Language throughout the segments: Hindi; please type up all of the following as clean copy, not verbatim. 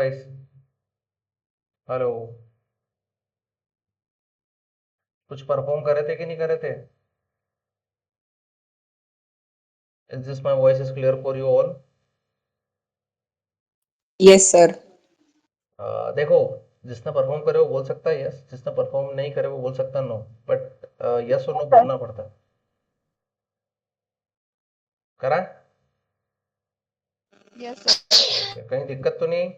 Guys, hello. कुछ परफॉर्म करे थे कि नहीं करे थे? Is this my voice is clear for you all? Yes sir. देखो, जिसने परफॉर्म करे वो बोल सकता है यस, जिसने परफॉर्म नहीं करे वो बोल सकता है नो। बट यस और नो बोलना पड़ता है। करा है? Yes sir. ओके, कहीं दिक्कत तो नहीं?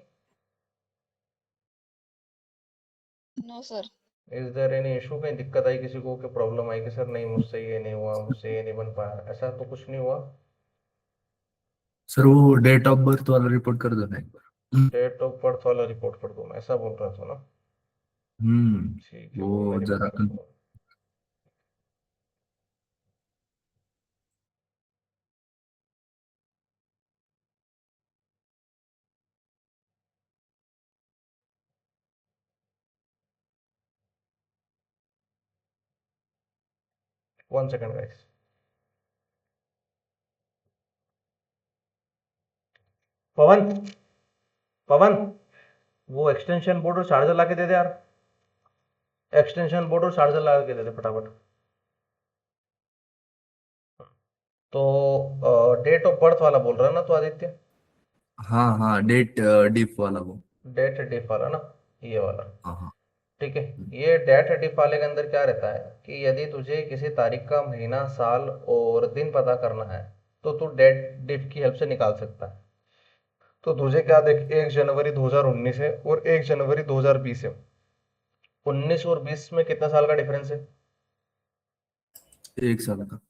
No sir. Is there any issue? कहीं दिक्कत आई किसी को, कि प्रॉब्लम आई कि सर नहीं मुझसे ये नहीं हुआ, मुझसे ये नहीं बन पाया, ऐसा तो कुछ नहीं हुआ? सर वो डेट ऑफ बर्थ वाला रिपोर्ट कर दो ना एक बार। डेट ऑफ बर्थ वाला रिपोर्ट कर दूं मैं, ऐसा बोल रहा था ना? ठीक है, वो मैं वो रिपोर्ट जरा कर दूंगा। 1 सेकंड गाइस। पवन, पवन, वो एक्सटेंशन बोर्ड और चार्जर ला के दे दे यार। एक्सटेंशन बोर्ड और चार्जर ला के दे दे फटाफट। तो डेट ऑफ बर्थ वाला बोल रहा है ना तो आदित्य? हाँ हाँ, डेट डिफ वाला वो। डेट डिफ वाला ना, ये वाला। हाँ हाँ। ठीक है। ये डेट डिफ वाले के अंदर क्या रहता है कि यदि तुझे किसी तारीख का महीना, साल और दिन पता करना है तो तू डेट डिफ की हेल्प से निकाल सकता है। तो तुझे क्या देख, 1 जनवरी 2019 है और 1 जनवरी 2020 है। 19 और 20 में कितना साल का डिफरेंस है? 1 साल का।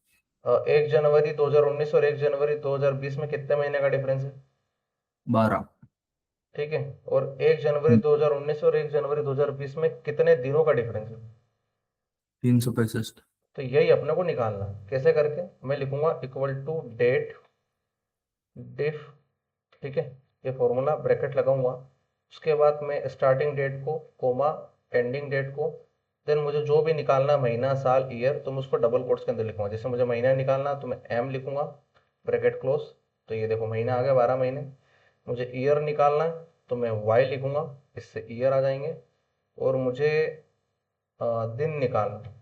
1 जनवरी 2019 और 1 जनवरी 2020 में कितने महीने का डिफरेंस है? 12। ठीक है। और 1 जनवरी 2019 और 1 जनवरी 2020 में कितने दिनों का डिफरेंस है? 365। तो यही अपने को निकालना है। कैसे करके? मैं लिखूंगा इक्वल टू डेट डिफ। ठीक है। ये फॉर्मूला ब्रैकेट लगाऊंगा। उसके बाद मैं स्टार्टिंग डेट को कोमा, एंडिंग डेट को, देन मुझे जो भी निकालना, महीना, साल, ईयर, तो मैं उसको डबल कोट्स के अंदर लिखूंगा। जैसे मुझे महीना निकालना तो मैं एम लिखूंगा, ब्रैकेट क्लोज। तो ये देखो महीना आ गया, 12 महीने। मुझे ईयर निकालना है तो मैं वाई लिखूंगा, इससे ईयर आ जाएंगे। और मुझे दिन निकालना है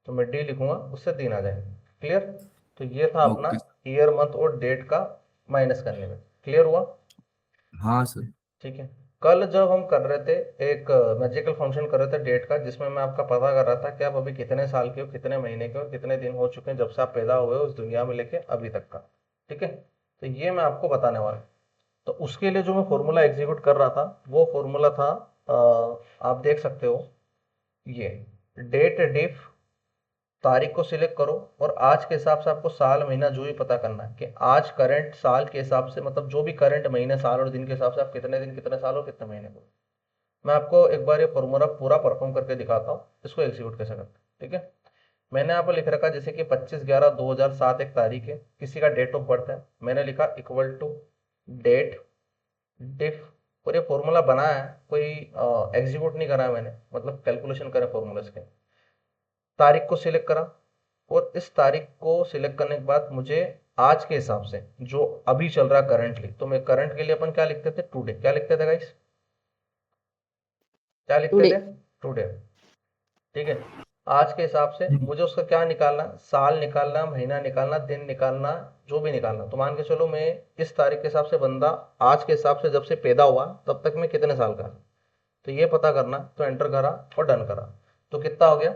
तो मैं डी लिखूंगा, उससे दिन आ जाएंगे। क्लियर? तो ये था अपना ओके। ईयर, मंथ और डेट का माइनस करने में। क्लियर हुआ? हाँ सर। ठीक है। कल जब हम कर रहे थे, एक मैजिकल फंक्शन कर रहे थे डेट का, जिसमें मैं आपका पता कर रहा था कि आप अभी कितने साल के हो, कितने महीने के हो, कितने दिन हो चुके हैं जब से आप पैदा हुए हो उस दुनिया में लेके अभी तक का। ठीक है। तो ये मैं आपको बताने वाला हूँ। तो उसके लिए जो मैं फॉर्मूला एग्जीक्यूट कर रहा था वो फॉर्मूला था, आप देख सकते हो, ये डेट डिफ, तारीख को सिलेक्ट करो और आज के हिसाब से आपको साल, महीना जो भी पता करना है कि आज करंट साल के हिसाब से, मतलब जो भी करंट महीने, साल और दिन के हिसाब से आप कितने दिन, कितने साल और कितने महीने को। मैं आपको एक बार ये फॉर्मूला पूरा परफॉर्म करके दिखाता हूँ, इसको एग्जीक्यूट कैसे करते हैं। ठीक है। मैंने यहाँ पर लिख रखा जैसे कि 25/11/2007 एक तारीख है, किसी का डेट ऑफ बर्थ है। मैंने लिखा इक्वल टू डेट डिफ, और ये फॉर्मूला बनाया है, कोई एग्जीक्यूट नहीं करा है मैंने, मतलब कैलकुलेशन करे फॉर्मूले के। तारीख को सिलेक्ट करा और इस तारीख को सिलेक्ट करने के बाद मुझे आज के हिसाब से जो अभी चल रहा है करंटली, तो मैं करंट के लिए अपन क्या लिखते थे, टुडे। क्या लिखते थे गाइस? क्या लिखते टुडे। थे? टुडे। ठीक है। आज के हिसाब से मुझे उसका क्या निकालना, साल निकालना, महीना निकालना, दिन निकालना, जो भी निकालना। तो मान के चलो मैं इस तारीख के हिसाब से बंदा आज के हिसाब से जब से पैदा हुआ तब तक मैं कितने साल का, तो ये पता करना। तो एंटर करा और डन करा, तो कितना हो गया?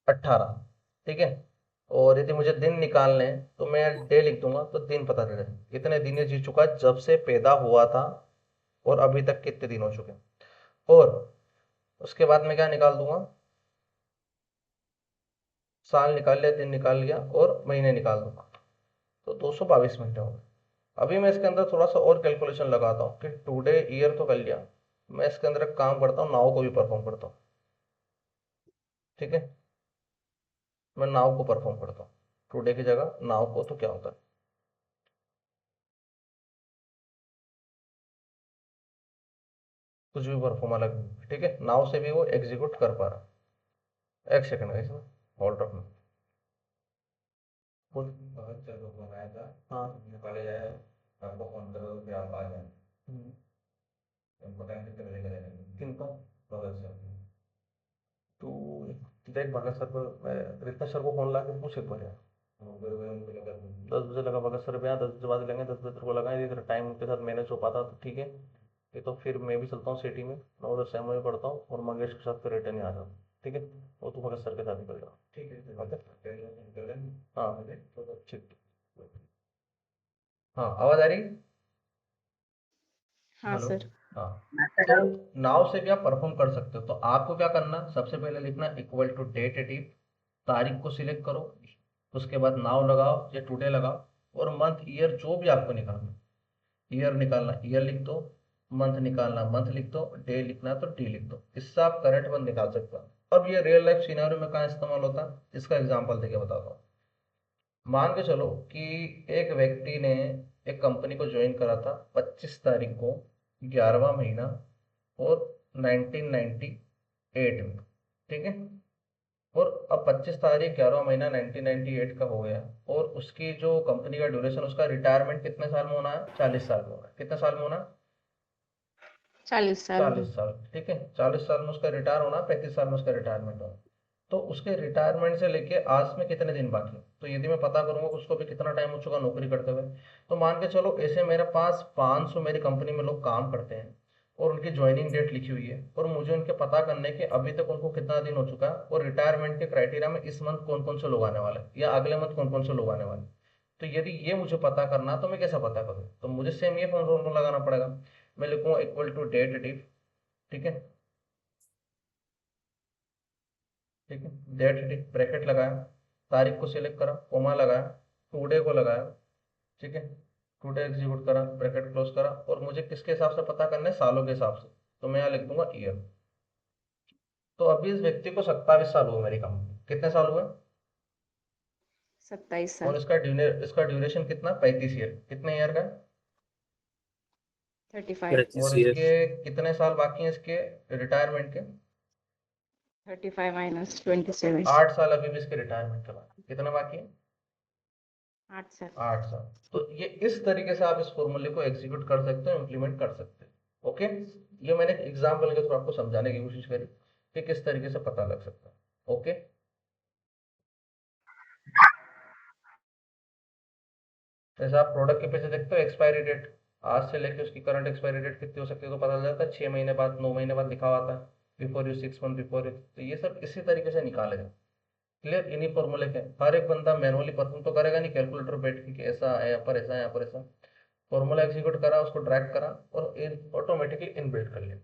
18। ठीक है। और यदि मुझे दिन निकालने हैं तो मैं डे लिख दूंगा, तो दिन पता चले कितने दिन ये जी चुका जब से पैदा हुआ था और अभी तक कितने दिन हो चुके। और उसके बाद मैं क्या निकाल दूंगा, साल निकाल लिया, दिन निकाल लिया और महीने निकाल दूंगा। तो 222 महीने हो गए। अभी मैं इसके अंदर थोड़ा सा और कैलकुलेशन लगाता हूँ कि टुडे ईयर तो कर लिया, मैं इसके अंदर एक काम करता हूँ, नाउ को भी परफॉर्म करता हूँ। ठीक है। मैं नाउ को परफॉर्म करता हूँ, टुडे की जगह नाउ को, तो क्या होता है, कुछ भी परफॉर्म अलग नहीं। ठीक है। नाउ से भी वो एग्जीक्यूट कर पा रहा। एक सेकंड गाइस, होल्ड रखना। बोल। बहुत चलो मंगाया था। हाँ। मैं कॉलेज आया, आपको फोन करो फिर आप आ जाए। हम्म। किनको? तू देख भगत सर को, मैं रितेश सर को फोन ला के पूछ एक बार यार। 10 बजे लगा भगत सर पे, यहाँ 10 बजे बाद लेंगे, 10 बजे तेरे को लगाए, यदि तेरा टाइम उनके साथ मैनेज हो पाता तो ठीक है। ये तो फिर मैं भी चलता हूँ सिटी में, 9 10 में पढ़ता हूँ और मंगेश के साथ फिर रिटर्न ही आ जाऊँ। ठीक है, वो तू भगत सर के साथ निकल जाओ। ठीक है, हाँ ठीक। हाँ, आवाज आ रही? हाँ हेलो। सर। हाँ, तो नाव से भी आप परफॉर्म कर सकते हो। तो आपको क्या करना, सबसे पहले लिखना इक्वल टू डेट एडिट, तारीख को सिलेक्ट करो, उसके बाद नाव लगाओ या टुडे लगाओ, और मंथ ईयर जो भी आपको निकालना, ईयर निकालना ईयर लिख दो, मंथ निकालना मंथ लिख दो, डे लिखना है तो डी लिख दो। इससे आप करंट मंथ निकाल सकते हो। अब ये रियल लाइफ सिनेरियो में कहाँ इस्तेमाल होता है, इसका एग्जाम्पल देके बताता हूँ। मान के चलो कि एक व्यक्ति ने एक कंपनी को ज्वाइन करा था 25 तारीख को, 11वां महीना, और 1998 में। ठीक है, और अब 25 तारीख 11वां महीना 1998 का हो गया, और उसकी जो कंपनी का ड्यूरेशन, उसका रिटायरमेंट कितने साल में होना है? 40 साल में होना है। कितने साल में होना है? 40 साल में। 40 साल। ठीक है, 40 साल में उसका रिटायर होना, 35 साल में उसका रिटायरमेंट होना। तो उसके रिटायरमेंट से लेके आज में कितने दिन बाकी हैं? तो यदि मैं पता करूंगा कि उसको भी कितना टाइम हो चुका नौकरी करते हुए, तो मान के चलो ऐसे मेरे पास 500 मेरी कंपनी में लोग काम करते हैं, और उनकी ज्वाइनिंग डेट लिखी हुई है, और मुझे उनके पता करने के अभी तक उनको कितना दिन हो चुका है, और रिटायरमेंट के क्राइटेरिया में इस मंथ कौन कौन से लोग आने वाले हैं, या अगले मंथ कौन कौन से लोग आने वाले हैं। तो यदि ये मुझे पता करना, तो मैं कैसे पता करूँ? तो मुझे सेम ये फॉर्मूला लगाना पड़ेगा। मैं लिखूंगा इक्वल टू डेट डिफ। ठीक है, ठीक है, डेट डिफ ब्रैकेट लगाया, तारीख को सिलेक्ट करा, कोमा लगाया, टुडे को लगाया। ठीक है, टुडे एग्जीक्यूट करा, ब्रैकेट क्लोज करा, और मुझे किसके हिसाब से पता करना है? सालों के हिसाब से। तो मैं यहाँ लिख दूंगा ईयर। तो अभी इस व्यक्ति को 27 साल हुए मेरी कंपनी, कितने साल हुए? 27 और साल। इसका ड्यूरेशन कितना? 35 ईयर। कितने ईयर का है? 35। और इसके कितने साल बाकी हैं इसके रिटायरमेंट के? 35 - 27। 8 साल अभी भी इसके रिटायरमेंट के बाद। कितना बाकी है? 8 साल। 8 साल। तो ये इस तरीके से आप इस फॉर्मूले को एग्जीक्यूट कर सकते हो, इंप्लीमेंट कर सकते हो। ओके, ये मैंने एग्जाम्पल के थ्रू आपको समझाने की कोशिश करी कि किस तरीके से पता लग सकता है। ओके, जैसे आप प्रोडक्ट के पीछे देखते हो एक्सपायरी डेट, आज से लेके उसकी करंट एक्सपायरी डेट कितनी हो सकती है, तो पता चल जाता है 6 महीने बाद, 9 महीने बाद लिखा हुआ था, before you 6 month before you. तो ये सब इसी तरीके से निकाले जाए। क्लियर? इन्हीं फॉर्मूले के हर एक बंदा मैनुअली परफॉर्म तो करेगा नहीं, कैलकुलेटर बैठ के कि ऐसा है, यहाँ पर ऐसा है, यहाँ पर ऐसा। फॉर्मूला एग्जीक्यूट करा, उसको ड्रैग करा, और ऑटोमेटिकली इनबिल्ट कर लिया।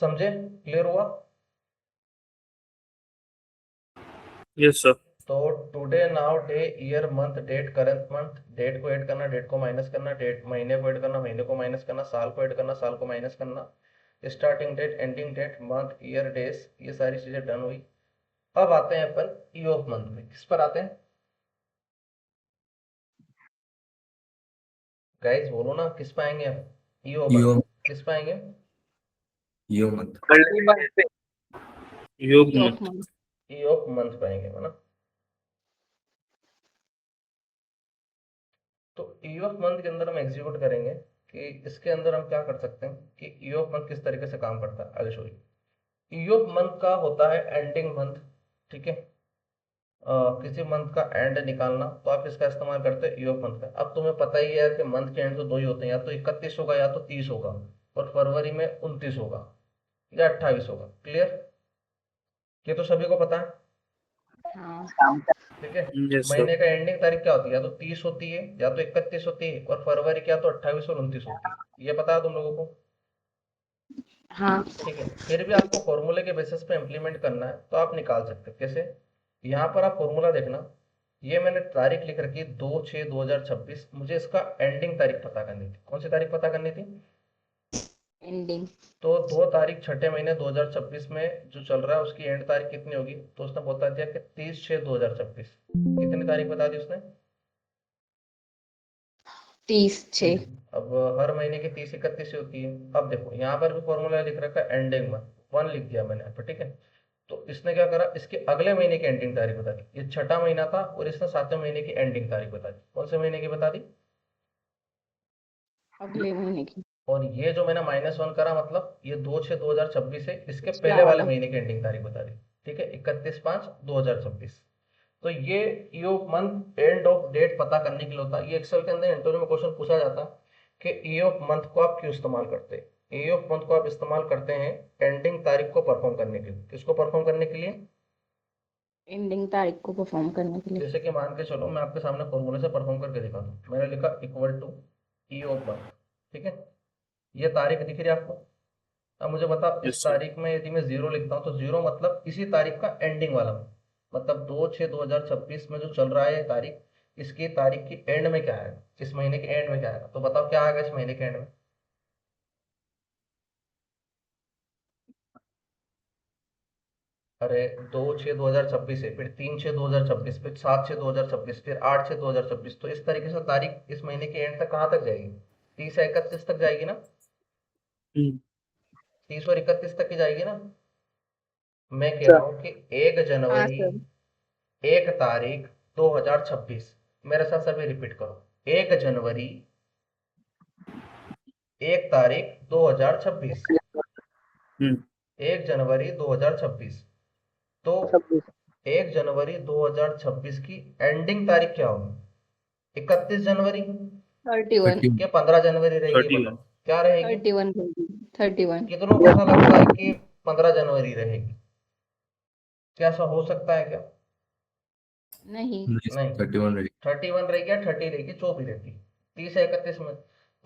समझे? क्लियर हुआ? Yes sir. तो today, now, day, year, month, date, current month, date को ऐड करना, डेट को माइनस करना, डेट, महीने को ऐड करना, महीने को माइनस करना, साल को ऐड करना, साल को माइनस करना, starting date, ending date, month, year, days, ये सारी चीजें डन हुई। अब आते हैं अपन ई ऑफ मंथ में। किस पर आते हैं गाइस? बोलो ना, किस पे आएंगे हम? ई ऑफ यो मंथ। किस पे आएंगे? यो मंथ। योग मंथ। ई ऑफ मंथ पे आएंगे, है ना? तो ई ऑफ मंथ के अंदर हम एग्जीक्यूट करेंगे कि इसके अंदर हम क्या कर सकते हैं कि ई ऑफ मंथ किस तरीके से काम करता है। I show you. E of month का होता है एंडिंग मंथ। ठीक है, किसी मंथ का एंड निकालना, तो आप इसका इस्तेमाल करते हैं ई ऑफ मंथ का। अब तुम्हें पता ही है कि मंथ के एंड तो दो ही होते हैं, या तो 31 होगा या तो 30 होगा, और फरवरी में 29 होगा या 28 होगा। क्लियर? ये तो सभी को पता है। हाँ। ठीक है, यस सर। महीने का एंडिंग तारीख क्या होती है? या तो 30 होती है, या तो 31 होती है, और फरवरी क्या तो 28 और 29 होती है। ये पता है तुम लोगों को? हाँ। ठीक है, फिर भी आपको फॉर्मूले के बेसिस पे इंप्लीमेंट करना है, तो आप निकाल सकते हो। कैसे? यहाँ पर आप फॉर्मूला देखना, ये मैंने तारीख लिख रखी है 2/6/2026। मुझे इसका एंडिंग तारीख पता करनी थी। कौन सी तारीख पता करनी थी? एंडिंग। तो 2 तारीख छठे महीने 2026 में जो चल रहा है, उसकी एंड तारीख कितनी होगी? तो उसने बता दिया कि 30/6/2026। कितनी तारीख बता दी उसने? 30/6। 30। अब हर महीने की 30 31 होती है। अब देखो यहाँ पर भी फॉर्मूला लिख रखा है एंडिंग मंथ, 1 लिख दिया मैंने यहाँ पर। ठीक है, तो इसने क्या करा, इसके अगले महीने की एंडिंग तारीख बता दी। ये छठा महीना था, और इसने 7वें महीने की एंडिंग तारीख बता दी। कौन से महीने की बता दी? अगले महीने की। और ये जो मैंने -1 करा मतलब ये 2/6/2026 है, इसके पिछला पहले वाले वाला। महीने की एंडिंग तारीख बता रही। ठीक है, 31/5/2026। तो ये E of month end of date पता करने के लिए होता है। ये एक्सेल के अंदर इंटरव्यू में क्वेश्चन पूछा जाता है कि ई ऑफ मंथ को आप क्यों इस्तेमाल करते हैं। ई ऑफ मंथ को आप इस्तेमाल करते हैं एंडिंग तारीख को परफॉर्म करने के लिए। किसको परफॉर्म करने के लिए? एंडिंग तारीख को परफॉर्म करने के लिए। जैसे कि मान के चलो मैं आपके सामने फॉर्मूले से परफॉर्म करके दिखाता हूँ। मैंने लिखा equal to E of month. ठीक है, ये तारीख दिख रही है आपको। अब मुझे बता, इस यस सर। तारीख में यदि मैं 0 लिखता हूँ तो 0 मतलब इसी तारीख का एंडिंग वाला month। मतलब 2/6/2026 में जो चल रहा है ये तारीख, इसकी तारीख की एंड में क्या आएगा, इस महीने के एंड में क्या आएगा? तो बताओ क्या आएगा इस महीने के एंड में? अरे 2/6/2026 है, फिर 3/6/2026, फिर 7/6/2026, फिर 8/6/2026। तो इस तरीके से तारीख इस महीने के एंड तक कहाँ तक जाएगी? 30 या 31 तक जाएगी ना। हम्म, 30 और 31 तक की जाएगी ना। मैं कह सर। रहा हूँ कि 1 हाँ जनवरी सर। 1 तारीख 2026। मेरे साथ सभी रिपीट करो। 1 जनवरी 1 तारीख 2026। हम्म, 1 जनवरी 2026। तो 1 जनवरी 2026 की एंडिंग तारीख क्या होगी? 31 जनवरी 31। 30। क्या 15 जनवरी रहेगी? 31। बताओ क्या रहेगी? 31। 31। कितनों को ऐसा लगता है कि 15 जनवरी रहेगी? क्या ऐसा हो सकता है क्या? नहीं। नहीं, नहीं। 31 रहेगी। 31 रहेगी या 30 रहेगी, जो भी रहेगी 30 या 31 में।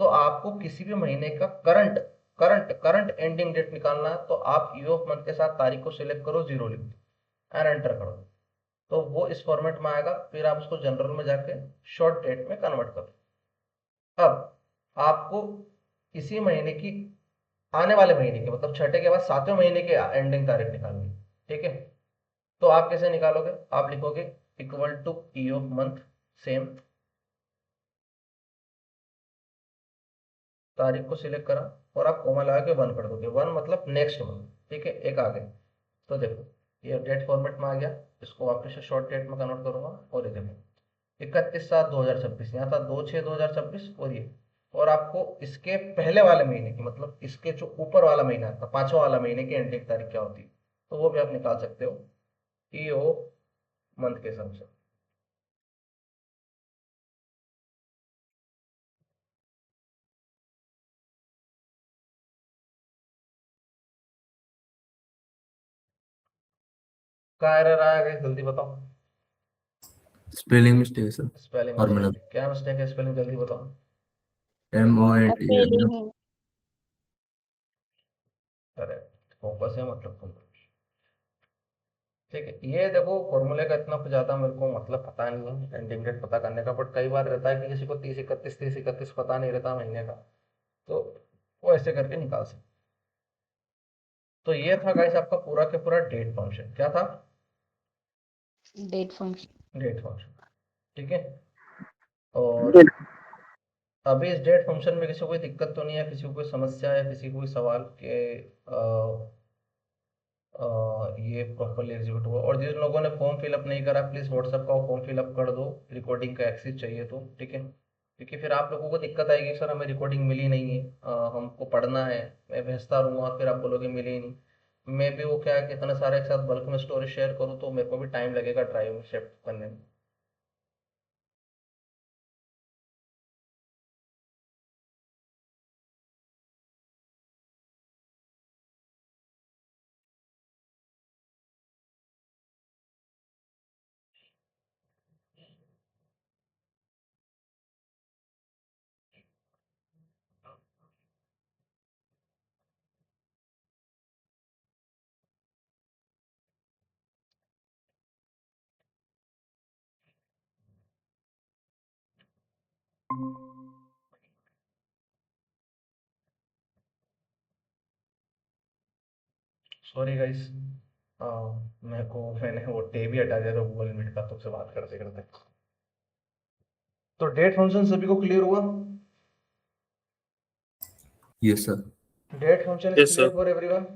तो आपको किसी भी महीने का current current current ending date निकालना है तो आप ईयर ऑफ मंथ के साथ तारीख को सिलेक्ट करो, 0 लिख दो एंड एंटर करो। तो वो इस फॉर्मेट में आएगा। फिर आप उसको जनरल में जाके शॉर्ट डेट में कन्वर्ट करो। अब आपको इसी महीने की आने वाले महीने के मतलब छठे के बाद 7वें महीने के एंडिंग तारीख निकालनी है। ठीक है, तो आप कैसे निकालोगे? आप लिखोगे equal to E of month, same तारीख को सिलेक्ट करा और आप कोमा लगा के 1 कर दोगे। 1 मतलब नेक्स्ट मंथ। ठीक है, एक आगे। तो देखो ये डेट फॉर्मेट में आ गया। इसको वापस से शॉर्ट डेट में कन्वर्ट करूंगा और ये देखो 31/7/2026, यहाँ था 2/6/2026 और ये। और आपको इसके पहले वाले महीने की मतलब इसके जो ऊपर वाला महीना था 5वां वाला महीने की एंडिंग तारीख क्या होती है, तो वो भी आप निकाल सकते हो ई ओ मंथ के हिसाब से। कहाँ एरर आया गया जल्दी बताओ? स्पेलिंग मिस्टेक है सर। Spelling formula. मिस्टेक? क्या मिस्टेक है स्पेलिंग, जल्दी बताओ। MONT है ना। स्पेलिंग। अरे फोकस है मतलब तुम। ठीक है, ये देखो फॉर्मूले का इतना कुछ ज्यादा मेरे को मतलब पता नहीं है एंडिंग डेट पता करने का। बट कई बार रहता है कि किसी को 30/31 पता नहीं रहता महीने का, तो वो ऐसे करके निकाल सकते। तो ये था गाइस आपका पूरा के पूरा डेट फंक्शन। क्या था? Date function. Date function. ठीक है, और अभी इस डेट फंक्शन में किसी को कोई दिक्कत तो नहीं है, किसी को कोई समस्या या किसी को कोई सवाल के ये प्रॉपरली एग्जीक्यूट हुआ? और जिन लोगों ने फॉर्म फिलअप नहीं करा प्लीज व्हाट्सएप का फॉर्म फिलअप कर दो, रिकॉर्डिंग का एक्सेस चाहिए तो। ठीक है, क्योंकि फिर आप लोगों को दिक्कत आएगी सर हमें रिकॉर्डिंग मिली नहीं है, हमको पढ़ना है। मैं भेजता रहूंगा फिर आप बोलोगे मिली ही नहीं। मैं भी वो क्या है कि इतना सारे एक साथ बल्क में स्टोरेज शेयर करूँ तो मेरे को भी टाइम लगेगा ड्राइव में शिफ्ट करने में। सॉरी गाइस, मेरे को मैंने वो टेब ही हटा दिया था गूगल मीट का तुमसे बात करते करते। तो डेट फंक्शन सभी को क्लियर हुआ? Yes sir. Date function is yes clear sir. For everyone?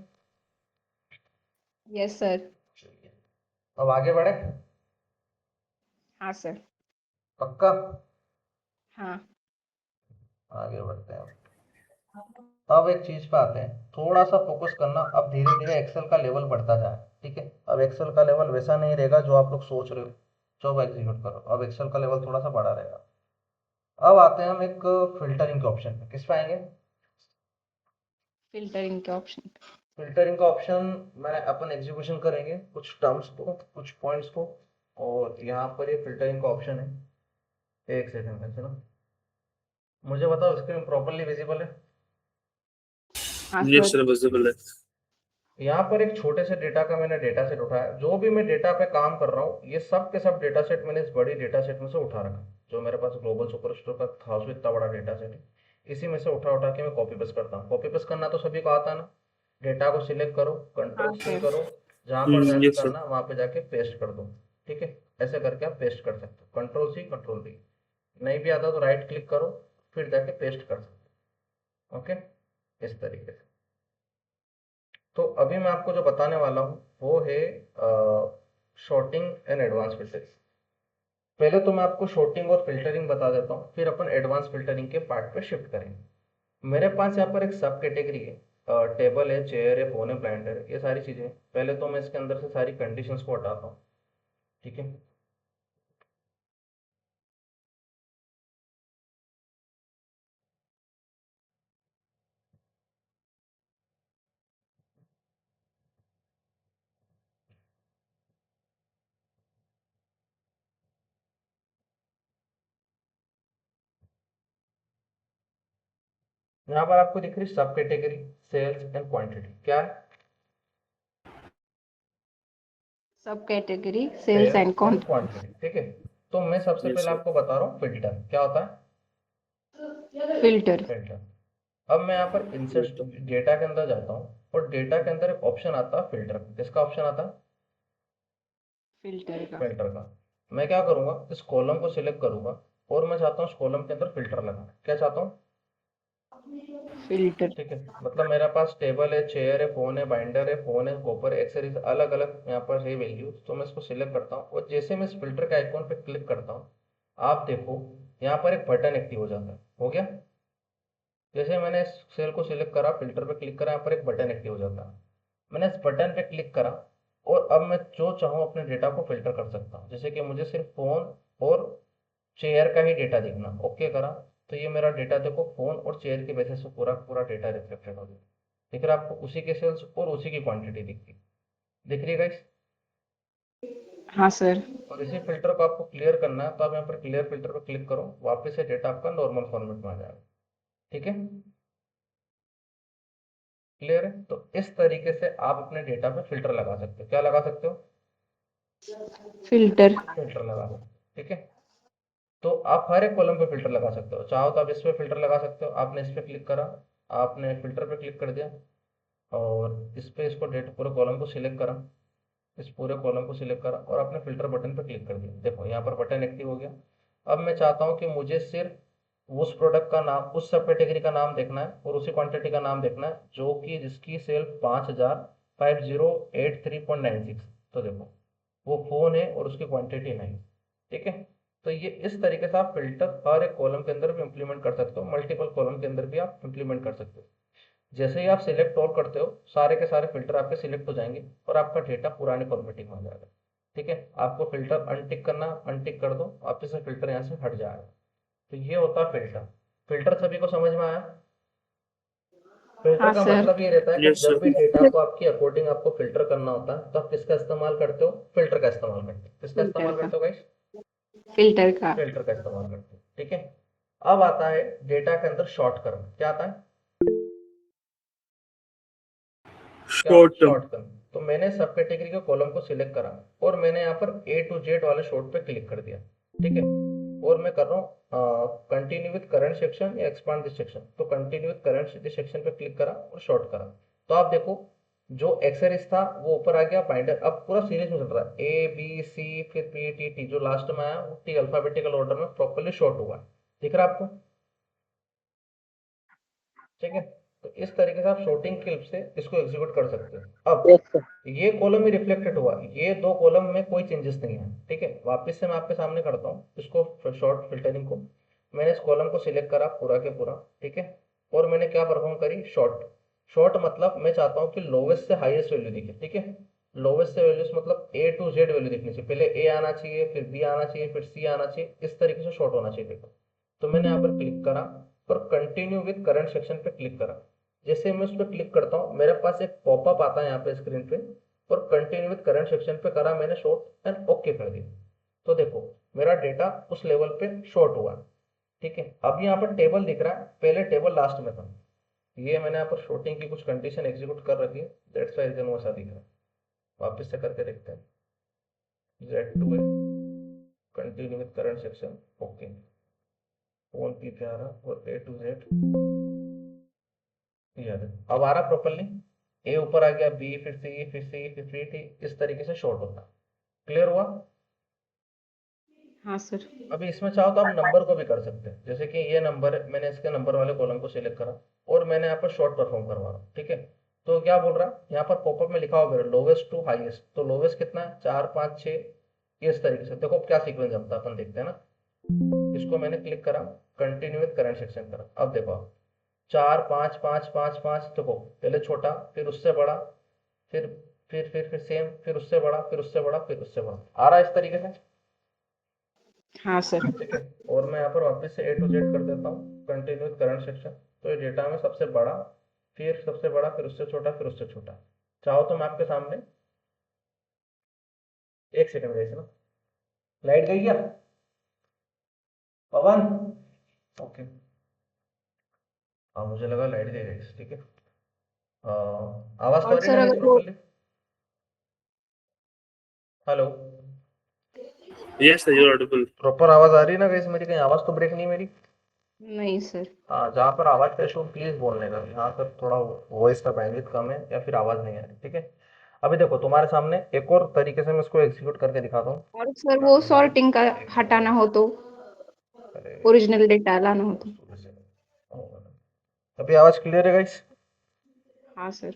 Yes sir. चलिए अब आगे बढ़े। हाँ सर। पक्का? हाँ। आगे बढ़ते हैं। अब एक चीज पे आते हैं, थोड़ा सा फोकस करना। अब धीरे धीरे एक्सेल का लेवल बढ़ता जाए, ठीक है। अब एक्सेल का लेवल वैसा नहीं रहेगा जो आप लोग सोच रहे हो जब एग्जीक्यूट करो। अब एक्सेल का लेवल थोड़ा सा बड़ा रहेगा। अब आते हैं हम एक फिल्टरिंग के ऑप्शन पे। किस पे आएंगे? फिल्टरिंग के ऑप्शन। फिल्टरिंग का ऑप्शन में अपन एग्जीक्यूशन करेंगे कुछ टर्म्स को, कुछ पॉइंट्स को, और यहाँ पर ये फिल्टरिंग का ऑप्शन है। एक सेकंड में चलो, मुझे बताओ स्क्रीन प्रॉपरली विजिबल है? हाँ ये सर। सर विजिबल है। यहाँ पर एक छोटे से डेटा का मैंने डेटा सेट उठाया। जो भी मैं डेटा पे काम कर रहा हूँ, ये सब के सब डेटा सेट मैंने इस बड़ी डेटा सेट में से उठा रखा। जो मेरे पास ग्लोबल सुपरस्टोर का था, उसमें इतना बड़ा डेटा सेट है, इसी में से उठा उठा के मैं कॉपी पेस्ट करता हूँ। कॉपी पेस्ट करना तो सभी को आता है ना। डेटा को सिलेक्ट करो, हाँ कंट्रोल सी सर। करो, जहां पर जाके यस सर। करना वहां पे जाके पेस्ट कर दो। ठीक है, ऐसे करके आप पेस्ट कर सकते हो। Control C control V. नहीं भी आता तो राइट क्लिक करो, फिर जाके पेस्ट कर सकते हो। ओके, इस तरीके से। तो अभी मैं आपको जो बताने वाला हूँ वो है शॉर्टिंग एंड एडवांस फिल्टरिंग। पहले तो मैं आपको शॉर्टिंग और फिल्टरिंग बता देता हूँ, फिर अपन एडवांस फिल्टरिंग के पार्ट पे शिफ्ट करेंगे। मेरे पास यहाँ पर एक सब कैटेगरी है, टेबल है, चेयर है, फोन है, ब्लेंडर है, ये सारी चीजें। पहले तो मैं इसके अंदर से सारी कंडीशंस को हटाता हूँ, ठीक है। यहाँ पर आपको दिख रही सब कैटेगरी सेल्स एंड क्वांटिटी, क्या है? सब category sales and sales and count. Quantity, ठीक है। तो मैं सबसे यस पहले सर। आपको बता रहा हूँ फिल्टर क्या होता है। फिल्टर। फिल्टर। अब मैं यहाँ पर इंसर्ट डेटा के अंदर जाता हूँ, और डेटा के अंदर एक ऑप्शन आता है फिल्टर। किसका ऑप्शन आता है? फिल्टर का। फिल्टर का। मैं क्या करूंगा, इस कॉलम को सिलेक्ट करूंगा, और मैं चाहता हूँ इस कॉलम के अंदर फिल्टर लगाना। क्या चाहता हूँ? फिल्टर। ठीक है, मतलब मेरे पास टेबल है, चेयर है, फोन है, बाइंडर है, फोन है, कॉपर, एक्सेसरीज, अलग अलग यहाँ पर है वैल्यूज। तो मैं इसको सिलेक्ट करता हूँ, और जैसे मैं इस फिल्टर के आइकॉन पे क्लिक करता हूँ, आप देखो यहाँ पर एक बटन एक्टिव हो जाता है। हो गया? जैसे मैंने इस सेल को सिलेक्ट करा, फिल्टर पे क्लिक करा, यहाँ पर एक बटन एक्टिव हो जाता है। मैंने इस बटन पे क्लिक करा, और अब मैं जो चाहूँ अपने डेटा को फिल्टर कर सकता हूँ। जैसे कि मुझे सिर्फ फोन और चेयर का ही डेटा देखना, ओके करा, तो ये मेरा डेटा देखो फोन और चेयर के बेसिस पे पूरा पूरा डेटा रिफ्लेक्टेड हो गया। दिख रहा है आपको? उसी के सेल्स और उसी की क्वांटिटी दिख रही है गाइस? हाँ सर। और इसी फिल्टर को आपको क्लियर करना है, तो आप यहाँ पर क्लियर फिल्टर पर क्लिक करो, वापस से डेटा आपका नॉर्मल फॉर्मेट में आ जाएगा। ठीक है, क्लियर है? तो इस तरीके से आप अपने डेटा पे फिल्टर लगा सकते हो। क्या लगा सकते हो? फिल्टर। फिल्टर लगा सकते हो, ठीक है। तो आप हर एक कॉलम पे फिल्टर लगा सकते हो। चाहो तो आप इस पे फिल्टर लगा सकते हो। आपने इस पे क्लिक करा, आपने फिल्टर पे क्लिक कर दिया, और इस पे इसको डेट पूरे कॉलम को सिलेक्ट करा, इस पूरे कॉलम को सिलेक्ट करा, और आपने फिल्टर बटन पे क्लिक कर दिया। देखो यहाँ पर बटन एक्टिव हो गया। अब मैं चाहता हूँ कि मुझे सिर्फ उस प्रोडक्ट का नाम, उस सब कैटेगरी का नाम देखना है, और उसी क्वांटिटी का नाम देखना है जो कि जिसकी सेल 5000 5083.96। तो देखो वो फोन है और उसकी क्वांटिटी नहीं। ठीक है, तो ये इस तरीके से आप फिल्टर हर एक कॉलम के अंदर भी इंप्लीमेंट कर सकते हो, मल्टीपल कॉलम के अंदर भी आप इंप्लीमेंट कर सकते हो। जैसे ही आप सिलेक्ट ऑल करते हो, सारे के सारे फिल्टर आपके सिलेक्ट हो जाएंगे, और आपका डेटा पुराने फॉर्मेटिंग में आ जाएगा। ठीक है, आपको फिल्टर अनटिक करना, अनटिक कर दो, वापस से फिल्टर यहाँ से हट जाएगा। तो ये होता है फिल्टर। फिल्टर सभी को समझ में आया? फिल्टर हाँ का सर। मतलब ये रहता है कि यस जब सर। भी डेटा को आपकी अकॉर्डिंग आपको फिल्टर करना होता है, तो आप किसका इस्तेमाल करते हो? फिल्टर का इस्तेमाल करते हो। किसका फिल्टर इस्तेमाल का। करते हो गाइस? फिल्टर का। फिल्टर का इस्तेमाल करते हो, ठीक है। अब आता है डेटा के अंदर शॉर्ट करना। क्या आता है? क्या? Short term. शॉर्ट करना। तो मैंने सब कैटेगरी के कॉलम को सिलेक्ट करा, और मैंने यहाँ पर ए टू जेड वाले शॉर्ट पे क्लिक कर दिया। ठीक है, और मैं कर रहा हूँ कंटिन्यू विद करंट सेक्शन या एक्सपांड दिस सेक्शन। तो continue with current this section पे क्लिक करा और शॉर्ट करा। तो आप देखो जो एक्सरीज था वो ऊपर आ गया, बाइंडर अब पूरा सीरीज में चल रहा है, ए बी सी फिर पी टी टी, जो लास्ट में आया वो टी अल्फाबेटिकल ऑर्डर में प्रॉपरली शॉर्ट हुआ है। दिख रहा है आपको? ठीक है, तो इस तरीके से आप शॉर्टिंग क्लिप से इसको एग्जीक्यूट कर सकते हो। अब यस सर। ये कॉलम ही रिफ्लेक्टेड हुआ, ये दो कॉलम में कोई चेंजेस नहीं है। ठीक है, वापस से मैं आपके सामने करता हूँ इसको, शॉर्ट फिल्टरिंग को। मैंने इस कॉलम को सिलेक्ट करा पूरा के पूरा, ठीक है, और मैंने क्या परफॉर्म करी, शॉर्ट। शॉर्ट मतलब मैं चाहता हूँ कि लोवेस्ट से हाईएस्ट वैल्यू दिखे, ठीक है। लोवेस्ट से वैल्यूज मतलब ए टू जेड वैल्यू दिखनी चाहिए, पहले ए आना चाहिए, फिर बी आना चाहिए, फिर सी आना चाहिए, इस तरीके से शॉर्ट होना चाहिए। देखो, तो मैंने यहाँ पर क्लिक करा और कंटिन्यू विद करंट सेक्शन पे क्लिक करा। जैसे मैं उस पर क्लिक करता हूँ मेरे पास एक पॉपअप आता है यहाँ पे स्क्रीन पे, और कंटिन्यू विद करंट सेक्शन पे करा मैंने शॉर्ट एंड ओके कर दिया। तो देखो मेरा डेटा उस लेवल पे शॉर्ट हुआ, ठीक है। अब यहाँ पर टेबल दिख रहा है, पहले टेबल लास्ट में था। ये मैंने यहाँ पर शॉर्टिंग की कुछ कंडीशन एग्जीक्यूट कर रखी है, दैट्स व्हाई रीजन वैसा दिख रहा है। वापस से करके देखते हैं। Z2 है, continue with current section, okay. Phone P पे आ रहा और A to Z याद है। अब आ रहा प्रॉपरली, ए ऊपर आ गया, बी फिर सी फिर सी फिर सी टी, इस तरीके से शॉर्ट होता। क्लियर हुआ। हाँ सर। अभी इसमें चाहो तो आप नंबर को भी कर सकते हैं, जैसे कि ये नंबर है, मैंने इसके नंबर वाले कॉलम को सिलेक्ट करा और मैंने यहाँ पर शॉर्ट परफॉर्म करवा रहा हूँ, ठीक है। तो क्या बोल रहा है यहाँ पर पॉपअप में लिखा हुआ मेरा लोवेस्ट टू हाईएस्ट, तो लोवेस्ट कितना है 4 5 6, इस तरीके से। देखो क्या सीक्वेंस जमता है अपन देखते हैं ना। इसको मैंने क्लिक करा, कंटिन्यू विद करंट सेक्शन करा। अब देखो 4 5 5 5 5, देखो पहले छोटा फिर उससे बड़ा, फिर फिर सेम, फिर उससे बड़ा, फिर उससे बड़ा, फिर उससे बड़ा, आ रहा है इस तरीके से, हाँ सर। ठीक है। और मैं यहाँ पर वापस से A to Z कर देता हूँ, कंटिन्यू विद करंट सेक्शन। तो ये डेटा में सबसे बड़ा, फिर सबसे बड़ा, फिर उससे छोटा, फिर उससे छोटा। चाहो तो मैं आपके सामने, एक सेकंड गई ना, लाइट गई क्या पवन, ओके। हाँ मुझे लगा लाइट गई गई, ठीक है। आवाज तो आ और रही है सर ना अगर वो properly. Hello, Yes, sir, you're audible. Proper आवाज आ रही है ना गाइस मेरी, कहीं आवाज तो ब्रेक नहीं मेरी। नहीं सर। हाँ, जहाँ पर आवाज फ्रेश हो प्लीज बोलने का, यहाँ पर थोड़ा वॉइस का बैंडविड्थ कम है या फिर आवाज नहीं आ रही, ठीक है। अभी देखो तुम्हारे सामने एक और तरीके से मैं इसको एग्जीक्यूट करके दिखाता हूँ। और सर वो सॉर्टिंग का हटाना हो तो, अरे ओरिजिनल डेटा लाना हो तो। अभी आवाज क्लियर है गाइस। हाँ सर।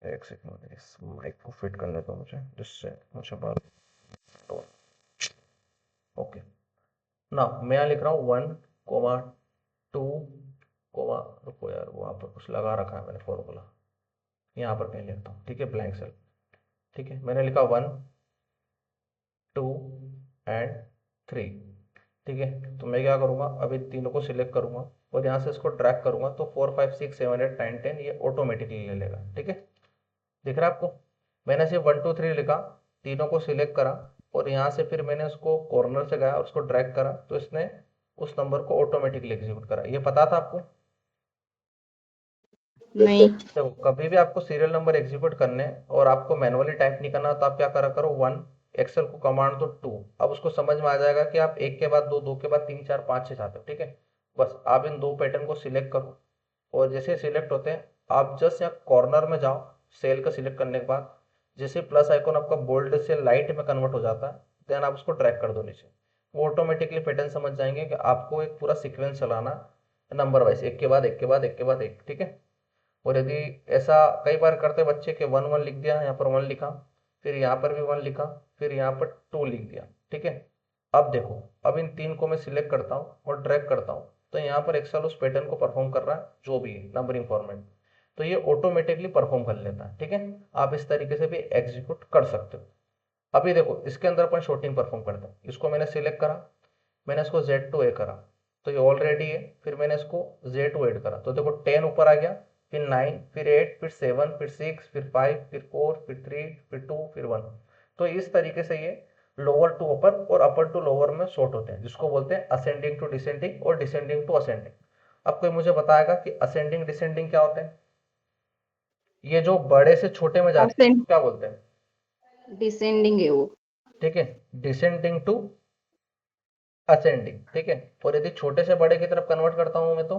एक सेकंड, इस माइक को फिट करने दो मुझे, जिससे मुझे बात, ओके। ना मैं यहाँ लिख रहा हूँ 1 2 रुको यार, वहाँ पर कुछ लगा रखा है मैंने फॉर्मूला, यहाँ पर कहीं लिखता हूँ, ठीक है, ब्लैंक सेल, ठीक है। मैंने लिखा 1 2 एंड 3, ठीक है। तो मैं क्या करूँगा, अभी तीनों को सिलेक्ट करूँगा और यहाँ से इसको ड्रैग करूँगा, तो 4 5 6 7 8 9 10 ये ऑटोमेटिकली ले लेगा, ठीक है। दिख रहा है आपको, मैंने सिर्फ 1 2 3 लिखा, तीनों को सिलेक्ट करा और यहाँ से फिर मैंने उसको कॉर्नर से गया और उसको ड्रैग करा, तो इसने उस नंबर को ऑटोमेटिकली एग्जीक्यूट करा। ये पता था आपको। नहीं। तो कभी भी आपको सीरियल नंबर एग्जीक्यूट करने और आपको मैनुअली टाइप नहीं करना, तो आप क्या करा करो 1, एक्सेल को कमांड दो 2, अब उसको समझ में आ जाएगा कि आप एक के बाद दो, दो के बाद 3 4 5 6 चाहते हो, ठीक है। बस आप इन दो पैटर्न को सिलेक्ट करो और जैसे सिलेक्ट होते हैं आप जस्ट यहाँ कॉर्नर में जाओ, सेल का सिलेक्ट करने के बाद जैसे प्लस आइकॉन आपका बोल्ड से लाइट में कन्वर्ट हो जाता है, देन आप उसको ड्रैग कर दो नीचे, वो ऑटोमेटिकली पैटर्न समझ जाएंगे कि आपको एक पूरा सीक्वेंस चलाना नंबर वाइज, एक के बाद एक के बाद एक के बाद एक, ठीक है। और यदि ऐसा कई बार करते बच्चे के 1 1 लिख दिया, यहाँ पर 1 लिखा, फिर यहाँ पर भी 1 लिखा, फिर यहाँ पर 2 लिख दिया, ठीक है। अब देखो, अब इन तीन को मैं सिलेक्ट करता हूँ और ड्रैग करता हूँ, तो यहाँ पर एक्सेल उस पैटर्न को परफॉर्म कर रहा है जो भी है नंबरिंग फॉर्मेट, तो ये ऑटोमेटिकली परफॉर्म कर लेता है, ठीक है। आप इस तरीके से भी एग्जीक्यूट कर सकते हो। अभी देखो इसके अंदर अपन शॉर्टिंग परफॉर्म करते हैं, इसको मैंने सिलेक्ट करा, मैंने इसको Z to A करा, तो ये ऑलरेडी है, फिर मैंने इसको Z to ऐड करा, तो देखो 10 ऊपर आ गया, फिर 9 फिर 8 फिर 7 फिर 6 फिर 5 फिर 4 फिर 3 फिर 2 फिर 1। तो इस तरीके से ये लोअर टू अपर और अपर टू लोअर में शॉर्ट होते हैं, जिसको बोलते हैं असेंडिंग टू डिसेंडिंग और डिसेंडिंग टू असेंडिंग। अब कोई मुझे बताएगा कि असेंडिंग डिसेंडिंग क्या होते हैं, ये जो बड़े से छोटे में जाते हैं असेंड इसको क्या बोलते हैं, डिसेंडिंग है वो। ठीक है, डिसेंडिंग टू असेंडिंग, ठीक है। और यदि छोटे से बड़े की तरफ कन्वर्ट करता हूं मैं तो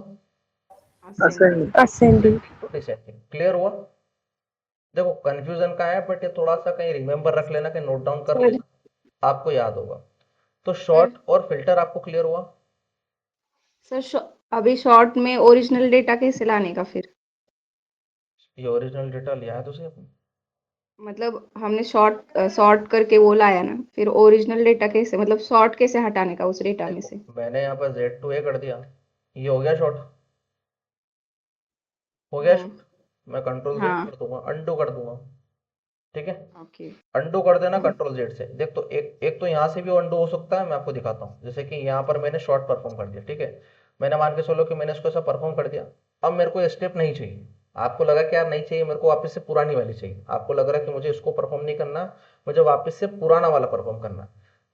ascending. ascending, to descending. Clear हुआ। देखो कंफ्यूजन का है, बट ये थोड़ा सा कहीं रिमेंबर रख लेना, कहीं नोट डाउन कर सर। लेना, आपको याद होगा। तो सर। शॉर्ट और फिल्टर आपको क्लियर हुआ। सर अभी शॉर्ट में ओरिजिनल डेटा कैसे लाने का फिर? ये ओरिजिनल डेटा लिया है तुझे, मतलब हमने सॉर्ट करके वो लाया ना, फिर ओरिजिनल डेटा कैसे, मतलब सॉर्ट कैसे हटाने का उस डेटा में से? देखो मैंने यहाँ पर Z to A कर दिया, ये हो गया शॉर्ट, हो गया हाँ शॉर्ट। मैं कंट्रोल Z हाँ कर दूंगा, अनडू कर दूंगा, ठीक है। ओके। अनडू कर देना हाँ कंट्रोल Z से। देख तो एक एक तो यहाँ से भी अनडू हो सकता है, मैं आपको दिखाता हूँ। जैसे कि यहाँ पर मैंने शॉर्ट परफॉर्म कर दिया, ठीक है। मैंने मान के चलो कि मैंने इसको ऐसा परफॉर्म कर दिया। अब मेरे को ये स्टेप नहीं चाहिए। आपको लगा कि यार नहीं चाहिए, मेरे को वापस से पुरानी वाली चाहिए। आपको लग रहा है कि मुझे इसको परफॉर्म नहीं करना, मुझे वापस से पुराना वाला परफॉर्म करना।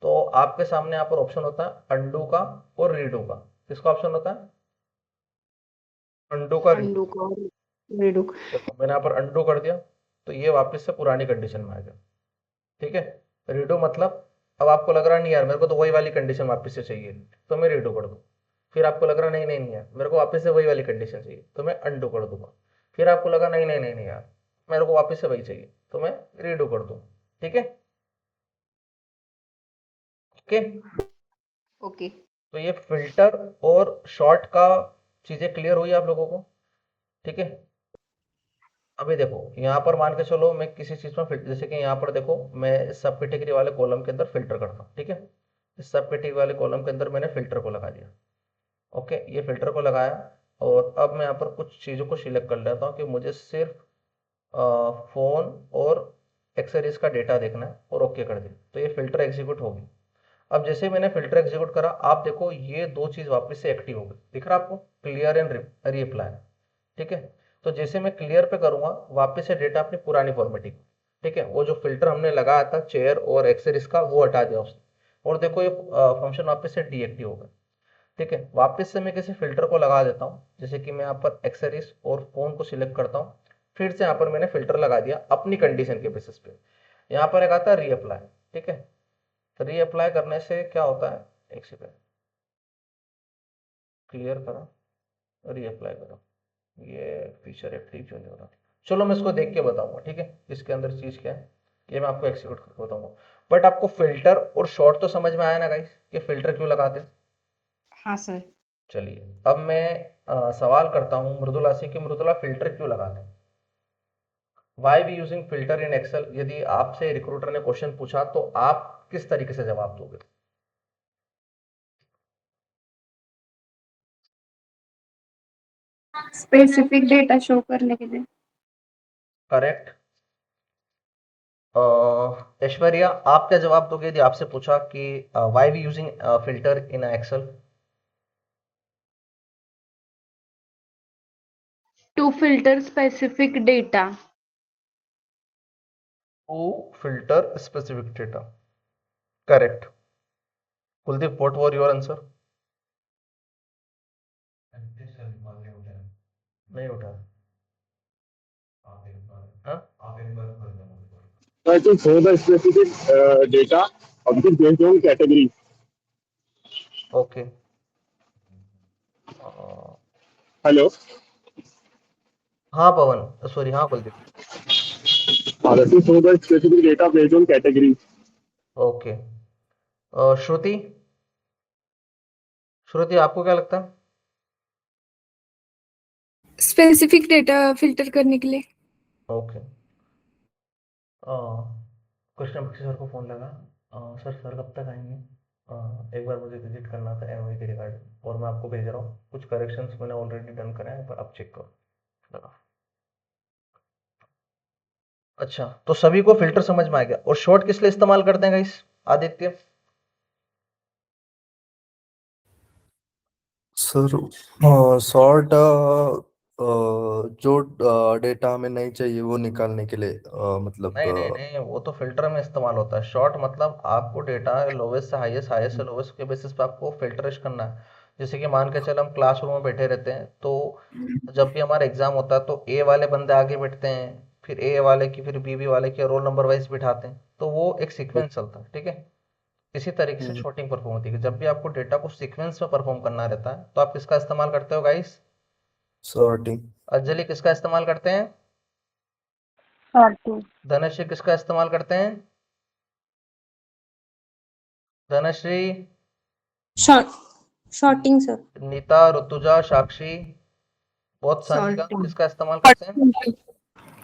तो आपके सामने यहाँ पर ऑप्शन होता है अनडू का और रीडू का। किसका ऑप्शन होता है? अनडू का, रीडू अनडू का। को रीडू। देखो मैंने यहाँ पर अनडू कर दिया, तो ये वापस से पुरानी कंडीशन में आ गया, ठीक है। रीडू मतलब अब आपको लग रहा नहीं यार मेरे को तो वही वाली कंडीशन वापस से चाहिए, तो मैं रीडू कर दूँ। फिर आपको लग रहा नहीं नहीं नहीं यार मेरे को वापस से वही वाली कंडीशन चाहिए, तो मैं अनडू कर दूंगा। फिर आपको लगा नहीं नहीं नहीं नहीं यार मेरे को वापस से वही चाहिए, तो मैं रीडू कर दूँ, ठीक है। ओके। ओके। तो ये फिल्टर और शॉर्ट का चीजें क्लियर हुई आप लोगों को, ठीक है। अभी देखो यहाँ पर मान के चलो मैं किसी चीज में फिल्टर, जैसे कि यहाँ पर देखो मैं सब कैटेगरी वाले कॉलम के अंदर फिल्टर करता हूँ, ठीक है। इस सब कैटेगरी वाले कॉलम के अंदर मैंने फिल्टर को लगा दिया, ओके। ये फिल्टर को लगाया, और अब मैं यहाँ पर कुछ चीज़ों को सिलेक्ट कर लेता हूँ कि मुझे सिर्फ फ़ोन और एक्सेसरीज का डेटा देखना है, और ओके कर दिया, तो ये फिल्टर एग्जीक्यूट होगी। अब जैसे ही मैंने फिल्टर एग्जीक्यूट करा, आप देखो ये दो चीज़ वापस से एक्टिव हो गई, दिख रहा है आपको, क्लियर एंड रीअप्लाई, ठीक है। तो जैसे मैं क्लियर पे करूंगा, वापस से डेटा अपनी पुरानी फॉर्मेटिंग, ठीक है। वो जो फिल्टर हमने लगाया था चेयर और एक्सेसरीज का, वो हटा दिया उसने, और देखो ये फंक्शन वापस से डीएक्टिव हो गया, ठीक है। वापस से मैं किसी फिल्टर को लगा देता हूँ, जैसे कि मैं यहाँ पर एक्सेसरीज और फोन को सिलेक्ट करता हूँ। फिर से यहाँ पर मैंने फिल्टर लगा दिया अपनी कंडीशन के बेसिस पे। यहाँ पर एक आता है रीअप्लाई, ठीक है। तो रीअप्लाई करने से क्या होता है, एक सेकेंड, क्लियर करा, रीअप्लाई करा, ये फीचर एक्टिव क्यों नहीं हो रहा। चलो मैं इसको देख के बताऊंगा, ठीक है, इसके अंदर चीज क्या है, ये मैं आपको एक्सिक्यूट करके बताऊंगा। बट आपको फिल्टर और शॉर्ट तो समझ में आया ना गाइस, कि फिल्टर क्यों लगाते हैं। हाँ सर। चलिए अब मैं सवाल करता हूँ मृदुला से कि मृदुला फिल्टर क्यों लगाते हैं, why we using filter in Excel. यदि आपसे रिक्रूटर ने क्वेश्चन पूछा तो आप किस तरीके से जवाब दोगे? स्पेसिफिक डेटा शो करने के लिए। करेक्ट। ऐश्वर्या आप क्या जवाब दोगे यदि आपसे पूछा कि why we using filter in Excel? To filter specific data. To filter specific data, correct. Kuldeep what were your answer? नहीं उठा, हाँ? To show the specific data of the based on category. Okay. Hello. हाँ पवन, सॉरी, हाँ Kuldeep. To show the specific data based on category. Okay. Shruti, Shruti आपको क्या लगता है? स्पेसिफिक डेटा फिल्टर करने के लिए। ओके। कृष्ण बख्शी सर को फोन लगा, सर सर कब तक आएंगे? एक बार मुझे विजिट करना था एमओई के रिगार्डिंग, और मैं आपको भेज रहा हूँ कुछ करेक्शंस मैंने ऑलरेडी डन करे हैं, पर आप चेक करो। लगा। अच्छा, तो सभी को फिल्टर समझ में आ गया। और शॉर्ट किस लिए इस्तेमाल करते हैं गाइस? आदित्य। सर सॉर्ट जो डेटा हमें नहीं चाहिए वो निकालने के लिए मतलब नहीं नहीं नहीं, वो तो फिल्टर में इस्तेमाल होता है। शॉर्ट मतलब आपको डेटा लोवेस्ट से हाईएस्ट, हाईएस्ट से लोवेस्ट के बेसिस पे आपको फिल्टरेश करना है। जैसे कि मान के चल हम क्लासरूम में बैठे रहते हैं, तो जब भी हमारा एग्जाम होता है तो ए वाले बंदे आगे बैठते हैं, फिर ए वाले की, फिर बी वाले की रोल नंबर वाइज बिठाते हैं, तो वो एक सीक्वेंस चलता है, ठीक है। इसी तरीके से शॉर्टिंग परफॉर्म होती है कि जब भी आपको डेटा को सीक्वेंस में परफॉर्म करना रहता है, तो आप किसका इस्तेमाल करते हो गाइस? सॉर्टिंग। अंजलि किसका इस्तेमाल करते हैं? सॉर्टिंग। धनश्री किसका इस्तेमाल करते हैं? धनश्री। Sorting sir. नीता, ऋतुजा, साक्षी, बहुत सानिका सॉर्टिंग। किसका इस्तेमाल करते हैं?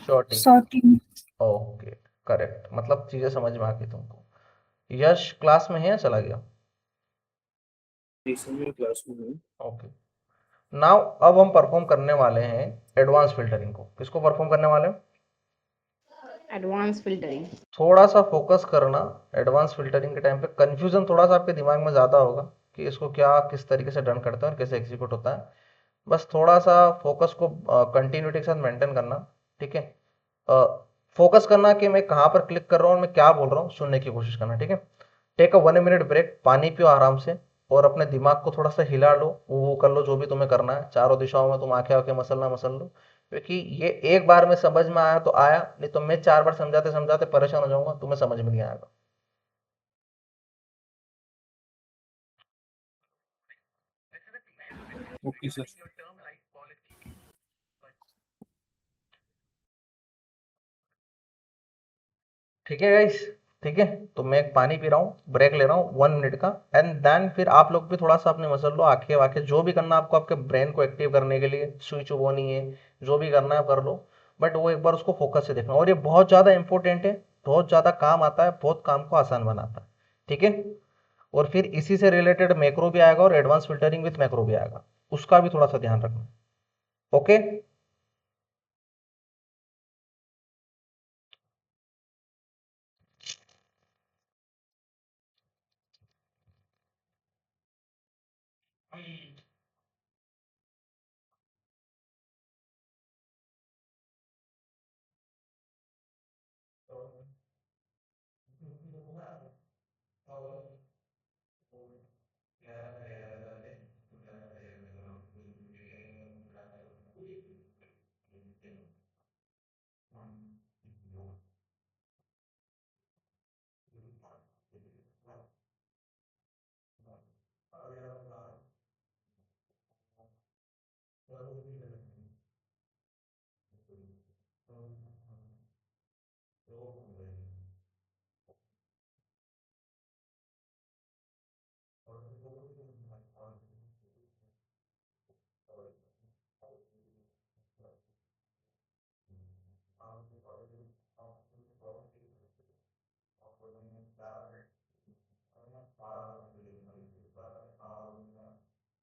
शॉर्टिंग। सॉर्टिंग। ओके। करेक्ट, मतलब चीजें समझ में आ गई तुमको। यश क्लास में है या चला गया? तीसरे क्लास में हूँ। ओके। नाउ अब हम परफॉर्म करने वाले हैं एडवांस फिल्टरिंग को। किसको परफॉर्म करने वाले हैं? Advance filtering. थोड़ा सा फोकस करना। एडवांस फिल्टरिंग के टाइम पे कंफ्यूजन थोड़ा सा आपके दिमाग में ज़्यादा होगा कि इसको क्या किस तरीके से डन करता है और कैसे एग्जीक्यूट होता है। बस थोड़ा सा फोकस को कंटिन्यूटी के साथ मेंटेन करना। ठीक है। फोकस करना कि मैं कहाँ पर क्लिक कर रहा हूँ और मैं क्या बोल रहा हूँ, सुनने की कोशिश करना। ठीक है। टेक अ 1 मिनट ब्रेक, पानी पियो आराम से और अपने दिमाग को थोड़ा सा हिला लो, वो कर लो जो भी तुम्हें करना है। चारों दिशाओं में तुम आंखें आंखें मसलना मसल लो, क्योंकि ये एक बार में समझ में आया तो आया, नहीं तो मैं 4 बार समझाते समझाते परेशान हो जाऊंगा, तुम्हें समझ में नहीं आएगा। Okay sir. ठीक है गाइस। ठीक है। तो मैं एक पानी पी रहा हूँ, ब्रेक ले रहा हूँ 1 मिनट का, एंड देन फिर आप लोग भी थोड़ा सा अपने मसल लो, आंखें वाखें जो भी करना आपको आपके ब्रेन को एक्टिव करने के लिए, स्विच वो नहीं है, जो भी करना है कर लो। बट वो एक बार उसको फोकस से देखना, और ये बहुत ज़्यादा इंपॉर्टेंट है, बहुत ज़्यादा काम आता है, बहुत काम को आसान बनाता है। ठीक है। और फिर इसी से रिलेटेड मैक्रो भी आएगा और एडवांस फिल्टरिंग विथ मैक्रो भी आएगा, उसका भी थोड़ा सा ध्यान रखना। ओके। कॉलिंग हुआ और क्या, ग्रुप नंबर 1 पे तब तक कौन गया? और सुन, वो जो जिन जिन लोगों ने इंटरव्यू दिया, ठीक है, उनको पहले ग्रुप नंबर 1 वाला जिनका इंटरव्यू उनको मिलेगा कि आपका इंटरव्यू आपकी ईमेल चेक करना और ना नहीं, उनको मतलब नहीं, वो अपनी मैसेज था।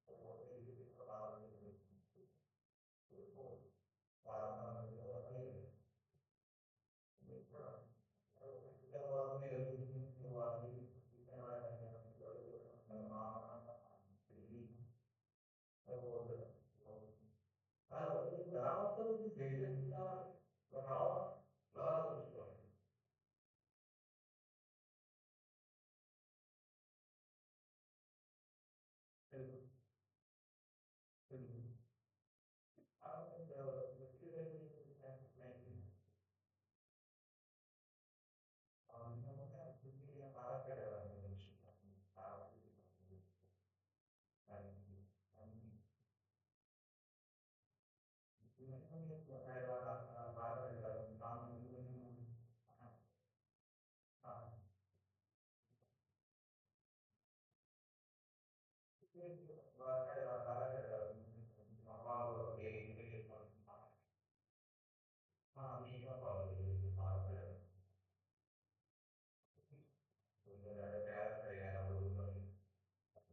तो उनको कॉल करो,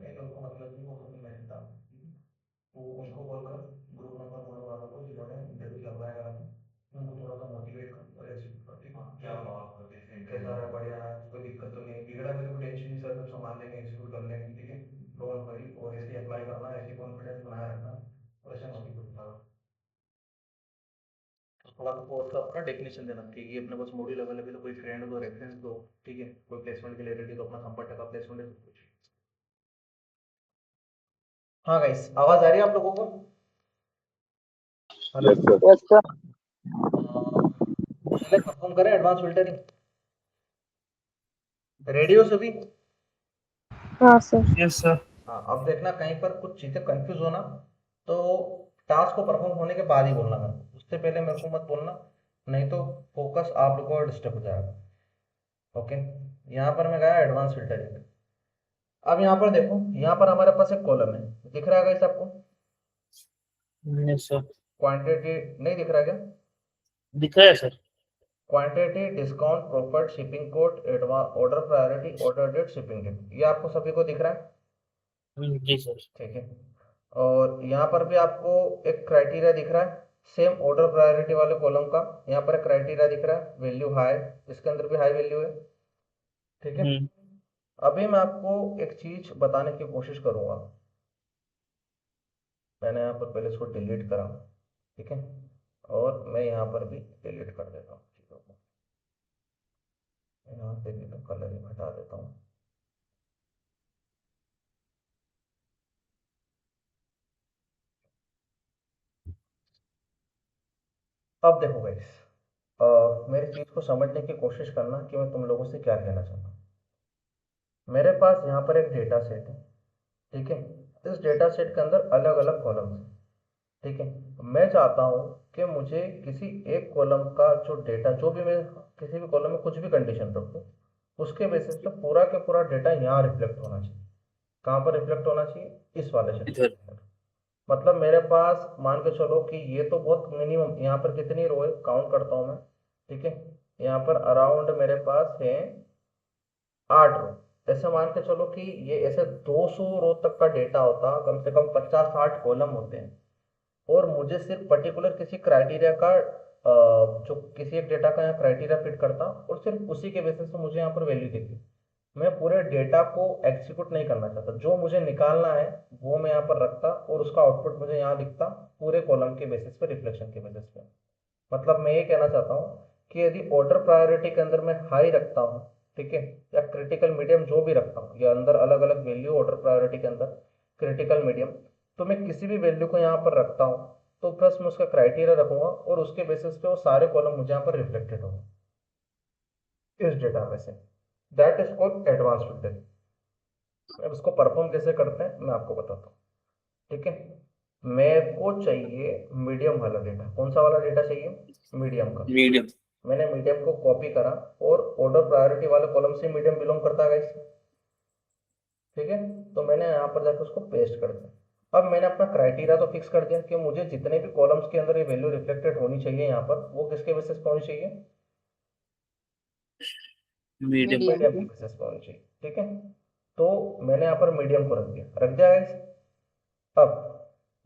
ग्रुप नंबर 1 वालों को जिन्होंने इंटरव्यू करवाया करा था, उनको थोड़ा सा मोटिवेट कर और एग्जीक्यूट कर। ठीक है, क्या बात है, कैसा है, बढ़िया है, कोई दिक्कत तो नहीं है, बिगड़ा भी तो कोई टेंशन नहीं सर, सब संभाल लेंगे, एग्जीक्यूट कर लेंगे। ठीक है, डोंट वरी, और ऐसे अप्लाई करना, ऐसे कॉन्फिडेंस बनाए रखना, परेशान होती कुछ ना। तो थोड़ा सा कोर्स का अपना डेफिनेशन देना कि ये अपने पास मॉड्यूल अवेलेबल है, कोई फ्रेंड हो तो रेफरेंस दो। ठीक है, कोई प्लेसमेंट के लिए रेडी तो अपना 100% प्लेसमेंट है, सब कुछ। हाँ गाइस, आवाज आ रही है आप लोगों को? हेलो। Yes sir. चले परफॉर्म करें एडवांस फिल्टरिंग। रेडी हो सभी? हाँ सर। Yes, sir. हाँ, अब देखना कहीं पर कुछ चीजें कंफ्यूज होना तो टास्क को परफॉर्म होने के बाद ही बोलना मेरे को, उससे पहले मेरे को मत बोलना, नहीं तो फोकस आप लोगों का डिस्टर्ब हो जाएगा। ओके, यहाँ पर मैं गया एडवांस फिल्टरिंग। अब यहाँ पर देखो, यहाँ पर हमारे पास एक कॉलम है, दिख रहा है गाइस आपको? Yes, sir. क्वांटिटी नहीं दिख रहा क्या? दिख रहा है सर। Quantity, discount, profit, shipping code, order priority, order date, shipping date, ये आपको सभी को दिख रहा है? जी सर। ठीक है। और यहाँ पर भी आपको एक क्राइटेरिया दिख रहा है, सेम ऑर्डर प्रायोरिटी वाले कॉलम का। यहाँ पर एक क्राइटेरिया दिख रहा है, वैल्यू हाई, इसके अंदर भी हाई वैल्यू है। ठीक है। अभी मैं आपको एक चीज बताने की कोशिश करूंगा। मैंने यहाँ पर पहले इसको डिलीट करा, ठीक है, और मैं यहाँ पर भी डिलीट कर देता हूँ चीज़ों को। यहाँ से भी तो कलर ही हटा देता हूँ। अब देखो गाइस, मेरी चीज को समझने की कोशिश करना कि मैं तुम लोगों से क्या कहना चाहता हूँ। मेरे पास यहाँ पर एक डेटा सेट है, ठीक है। इस डेटा सेट के अंदर अलग अलग कॉलम्स हैं, ठीक है। मैं चाहता हूँ कि मुझे किसी एक कॉलम का जो डेटा, जो भी मैं किसी भी कॉलम में कुछ भी कंडीशन रखूँ, उसके बेसिस पे पूरा के पूरा डेटा यहाँ रिफ्लेक्ट होना चाहिए। कहाँ पर रिफ्लेक्ट होना चाहिए? इस वाले सेक्शन इधर। के अंदर। मतलब मेरे पास मान के चलो कि ये तो बहुत मिनिमम, यहाँ पर कितनी रो है काउंट करता हूँ मैं, ठीक है। यहाँ पर अराउंड मेरे पास है 8 रो। ऐसे मान के चलो कि ये ऐसे 200 रो तक का डेटा होता, कम से कम 50-60 कॉलम होते हैं, और मुझे सिर्फ पर्टिकुलर किसी क्राइटेरिया का जो किसी एक डेटा का यहाँ क्राइटेरिया फिट करता, और सिर्फ उसी के बेसिस पे मुझे यहाँ पर वैल्यू दिखती। मैं पूरे डेटा को एग्जीक्यूट नहीं करना चाहता, जो मुझे निकालना है वो मैं यहाँ पर रखता, और उसका आउटपुट मुझे यहाँ दिखता पूरे कॉलम के बेसिस पे, रिफ्लेक्शन के बेसिस पे। मतलब मैं ये कहना चाहता हूँ कि यदि ऑर्डर प्रायोरिटी के अंदर मैं हाई रखता हूँ, ठीक है, या क्रिटिकल मीडियम जो भी रखता हूँ, या अंदर अलग अलग वैल्यू ऑर्डर प्रायोरिटी के अंदर, क्रिटिकल मीडियम, तो मैं किसी भी वैल्यू को यहाँ पर रखता हूँ, तो बस मैं उसका क्राइटेरिया रखूंगा, और उसके बेसिस पे वो सारे कॉलम मुझे यहाँ पर रिफ्लेक्टेड होंगे इस डेटा में से। That is called advance filtering. अब इसको परफॉर्म कैसे करते हैं मैं आपको बताता हूँ, ठीक है। मेरे को चाहिए मीडियम वाला डेटा। कौन सा वाला डेटा चाहिए? मीडियम का। मीडियम। मैंने मीडियम को कॉपी करा, और ऑर्डर प्रायोरिटी वाले कॉलम से मीडियम बिलोंग करता है गाइस, ठीक है। तो मैंने यहाँ पर जाकर उसको पेस्ट कर दिया। अब मैंने अपना क्राइटेरिया तो फिक्स कर दिया कि मुझे जितने भी कॉलम्स के अंदर ये वैल्यू रिफ्लेक्टेड होनी चाहिए यहाँ पर, वो किसके बेसिस पे होनी चाहिए? मीडियम। मीडियम मीडियम पे। की बेसिस पे होनी चाहिए, ठीक है। तो मैंने यहाँ पर मीडियम को रख दिया गाइस। अब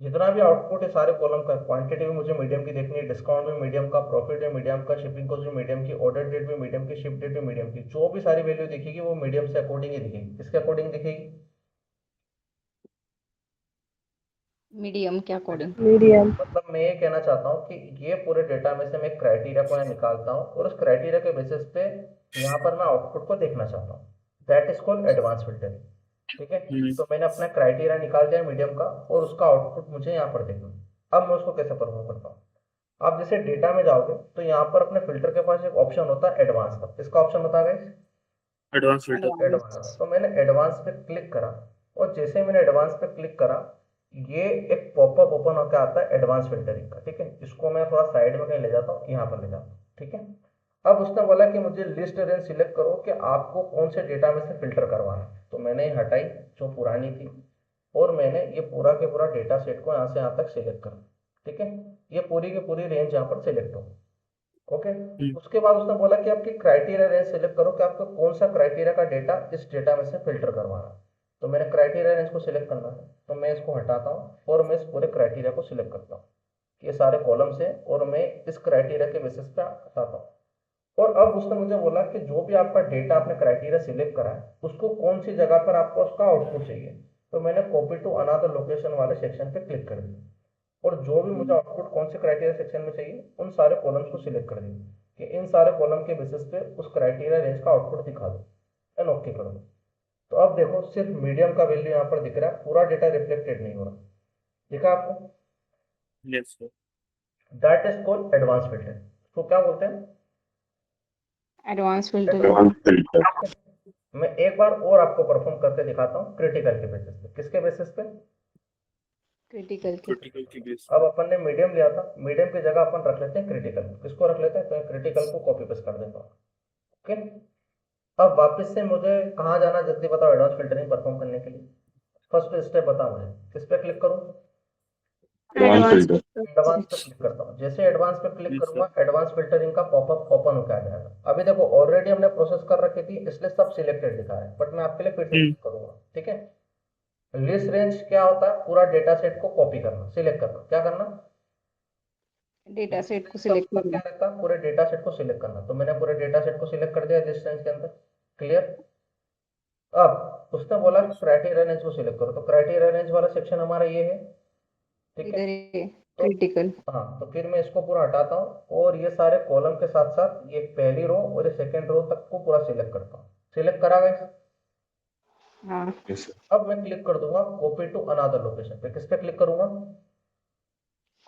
जितना भी आउटपुट है सारे कॉलम का, क्वांटिटी भी मुझे मीडियम की देखनी है, डिस्काउंट भी मीडियम का, प्रॉफिट भी मीडियम का, शिपिंग कॉस्ट भी मीडियम की, ऑर्डर डेट भी मीडियम की, शिप डेट भी मीडियम की, जो भी सारी वैल्यू दिखेगी वो मीडियम से अकॉर्डिंग ही दिखेगी। किसके अकॉर्डिंग दिखेगी? मीडियम के अकॉर्डिंग। मीडियम। मतलब मैं ये कहना चाहता हूँ कि ये पूरे डेटा में से मैं क्राइटेरिया को यहाँ निकालता हूँ, और उस क्राइटेरिया के बेसिस पे यहाँ पर मैं आउटपुट को देखना चाहता हूँ। That is called advance filtering, ठीक है। तो मैंने अपना क्राइटेरिया निकाल दिया मीडियम का, और उसका आउटपुट मुझे यहाँ पर देखना है। अब मैं उसको कैसे परफॉर्म करता हूँ? आप जैसे डेटा में जाओगे तो यहाँ पर अपने फिल्टर के पास एक ऑप्शन होता है एडवांस का। इसका ऑप्शन बता गए? Advance filter. एडवांस। तो मैंने एडवांस पे क्लिक करा, और जैसे ही मैंने एडवांस पे क्लिक करा, ये एक पॉपअप ओपन होकर आता है एडवांस फिल्टरिंग का, ठीक है। इसको मैं थोड़ा साइड में कहीं ले जाता हूँ, यहाँ पर ले जाता हूँ, ठीक है। अब उसने बोला कि मुझे लिस्ट रेंज सिलेक्ट करो कि आपको कौन से डेटा में से फिल्टर करवाना है। तो मैंने ये हटाई जो पुरानी थी, और मैंने ये पूरा के पूरा डेटा सेट को यहाँ से यहाँ तक सिलेक्ट करा, ठीक है। ये पूरी की पूरी रेंज यहाँ पर सिलेक्ट हो, ओके। उसके बाद उसने बोला कि आपकी क्राइटेरिया रेंज सिलेक्ट करो कि आपको कौन सा क्राइटेरिया का डेटा इस डेटा में से फिल्टर करवाना है। तो मैंने क्राइटेरिया रेंज को सिलेक्ट करना है, तो मैं इसको हटाता हूँ, और मैं इस पूरे क्राइटेरिया को सिलेक्ट करता हूँ। ये सारे कॉलम्स हैं, और मैं इस क्राइटेरिया के बेसिस पे हटाता हूँ। और अब उसने मुझे बोला कि जो भी आपका डेटा आपने क्राइटेरिया सिलेक्ट करा है, उसको कौन सी जगह पर आपको उसका आउटपुट चाहिए। तो मैंने कॉपी टू अनदर लोकेशन वाले सेक्शन पे क्लिक कर दिया, और जो भी मुझे आउटपुट कौन से क्राइटेरिया सेक्शन में चाहिए, उन सारे कॉलम्स को सिलेक्ट कर दिया कि इन सारे कॉलम के बेसिस पे उस क्राइटेरिया रेंज का आउटपुट दिखा दो, एंड ओके कर दो। तो अब देखो सिर्फ मीडियम का वैल्यू यहाँ पर दिख रहा है, पूरा डेटा रिफ्लेक्टेड नहीं हो रहा, दिखा आपको? Yes, sir. That is called advance filter. तो क्या बोलते हैं? Advance filtering. Advance filter. मैं एक बार और आपको परफॉर्म करके दिखाता हूँ क्रिटिकल के बेसिस पे। किसके बेसिस पे? क्रिटिकल की। Critical की base. अब अपन ने मीडियम लिया था, मीडियम की जगह अपन रख लेते हैं क्रिटिकल। किसको रख लेते हैं? तो क्रिटिकल को कॉपी पेस्ट कर देता हूँ। ओके, अब वापस से मुझे कहाँ जाना जल्दी बताओ एडवांस फिल्टरिंग परफॉर्म करने के लिए? फर्स्ट स्टेप बताओ मुझे, किस पे क्लिक करूँ? Advance filter. एडवांस पे क्लिक करता हूँ। जैसे एडवांस पे क्लिक Yes, करूंगा एडवांस फिल्टरिंग का पॉपअप ओपन होकर आ जाएगा। अभी देखो ऑलरेडी हमने प्रोसेस कर रखी थी इसलिए सब सिलेक्टेड दिखा है, बट मैं आपके लिए फिर से क्लिक करूंगा। ठीक है, लिस्ट रेंज क्या होता है? पूरा डेटा सेट को कॉपी करना, सिलेक्ट करना। क्या करना? डेटा सेट को का सिलेक्ट मतलब करना। क्या रहता है? पूरे डेटा सेट को सिलेक्ट करना। तो मैंने पूरे डेटा सेट को सिलेक्ट कर दिया लिस्ट रेंज के अंदर। क्लियर? अब उसने बोला क्राइटेरिया रेंज को सिलेक्ट करो, तो क्राइटेरिया रेंज वाला सेक्शन हमारा ये है। ठीक है, इधर ये तो क्रिटिकल। हाँ, तो फिर मैं इसको पूरा हटाता हूँ और ये सारे कॉलम के साथ साथ ये पहली रो और ये सेकंड रो तक को पूरा सिलेक्ट करता हूँ। सिलेक्ट करा गाइस? हाँ, यस सर। अब मैं क्लिक कर दूंगा कॉपी टू अनदर लोकेशन पे। किस पे क्लिक करूंगा?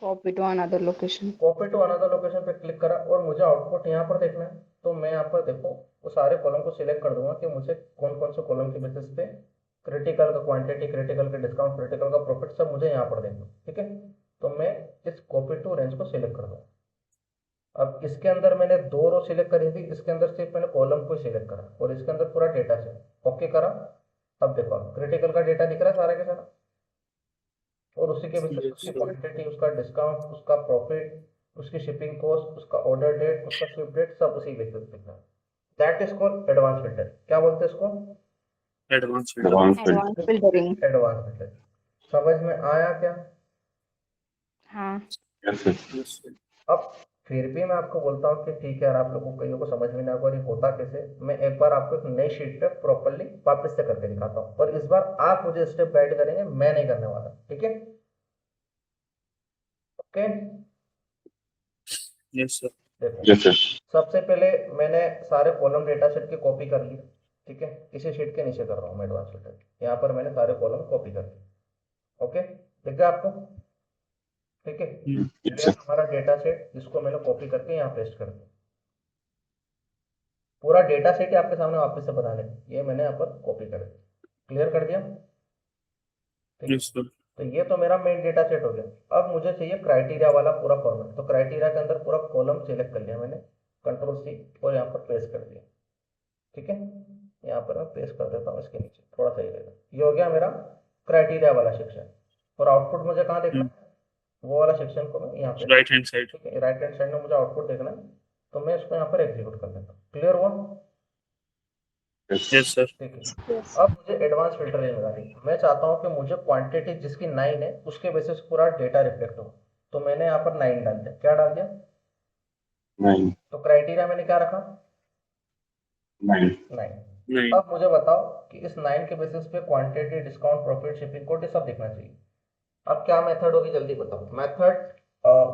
Copy to another location. Copy to another location पे क्लिक करा और मुझे आउटपुट यहाँ पर देखना है। तो मैं यहाँ पर देखो वो सारे कॉलम को सिलेक्ट कर दूंगा कि मुझे कौन कौन से कॉलम के बेसिस पे क्रिटिकल का क्वांटिटी, क्रिटिकल का डिस्काउंट, क्रिटिकल का प्रॉफिट सब मुझे यहाँ पर देखना। ठीक है, तो मैं इस कॉपी टू रेंज को सिलेक्ट कर दूंगा। अब इसके अंदर मैंने दो रो सिलेक्ट करी थी, इसके अंदर सिर्फ मैंने कॉलम को सिलेक्ट करा और इसके अंदर पूरा डेटा सेट ओके करा। अब देखो क्रिटिकल का डेटा दिख रहा है सारा के सारा, और उसी के बेसिस Yes, उसकी sir. क्वांटिटी, उसका डिस्काउंट, उसका प्रॉफिट, उसकी शिपिंग कॉस्ट, उसका ऑर्डर डेट, उसका शिप डेट सब उसी बेसिस पे है। That is called advance filter. क्या बोलते हैं इसको? Advanced filter. Advance filter. Advance filtering. Advance filter. समझ में आया क्या? हाँ, यस सर। Yes, sir. अब फिर भी मैं आपको बोलता हूँ कि ठीक है यार, आप लोगों कईयों को समझ में ना आ, ये होता कैसे। मैं एक बार आपको एक नई शीट पे प्रॉपरली वापस से करके दिखाता हूँ, और इस बार आप मुझे स्टेप गाइड करेंगे, मैं नहीं करने वाला। ठीक है? Okay, Yes, sir. देखो यस सर। सबसे पहले मैंने सारे कॉलम डेटा सेट की कॉपी कर ली। ठीक है, इसी शीट के नीचे कर रहा हूँ मैं एडवांस फिल्टर। यहाँ पर मैंने सारे कॉलम कॉपी कर लिए। ओके, दिख गया आपको? ठीक है, यस ये सर। हमारा डेटा सेट जिसको मैंने कॉपी करके यहाँ पेस्ट कर दिया। पूरा डेटा सेट ही आपके सामने वापस से बना लेंगे, ये मैंने यहाँ पर कॉपी कर दिया। क्लियर कर दिया? ठीक है, Yes, sir. तो ये तो मेरा मेन डेटा सेट हो गया। अब मुझे चाहिए क्राइटेरिया वाला पूरा फॉर्मेट। तो क्राइटेरिया के अंदर पूरा कॉलम सिलेक्ट कर लिया मैंने, कंट्रोल सी, और यहाँ पर पेस्ट कर दिया। ठीक है, यहाँ पर मैं पेस्ट कर देता हूँ इसके नीचे, थोड़ा सही रहेगा। ये हो गया मेरा क्राइटेरिया वाला सेक्शन। और आउटपुट मुझे कहाँ देखना है? वो वाला सेक्शन को मैं यहाँ पे, Right hand side. ठीक है, राइट हैंड साइड में मुझे आउटपुट देखना है, तो मैं इसको यहाँ पर एग्जीक्यूट कर देता हूँ। क्लियर हुआ? Yes, sir. ठीक है, Yes. अब मुझे एडवांस फिल्टरिंग लगानी है। मैं चाहता हूँ कि मुझे क्वांटिटी जिसकी 9 है उसके बेसिस पूरा डेटा रिफ्लेक्ट हो। तो मैंने यहाँ पर 9 डाल दिया। क्या डाल दिया? 9 तो क्राइटेरिया मैंने क्या रखा? 9। 9। 9. अब मुझे बताओ कि इस 9 के बेसिस पे quantity, discount, profit, shipping code, ये सब दिखना चाहिए। अब क्या मेथड होगी जल्दी बताओ? मेथड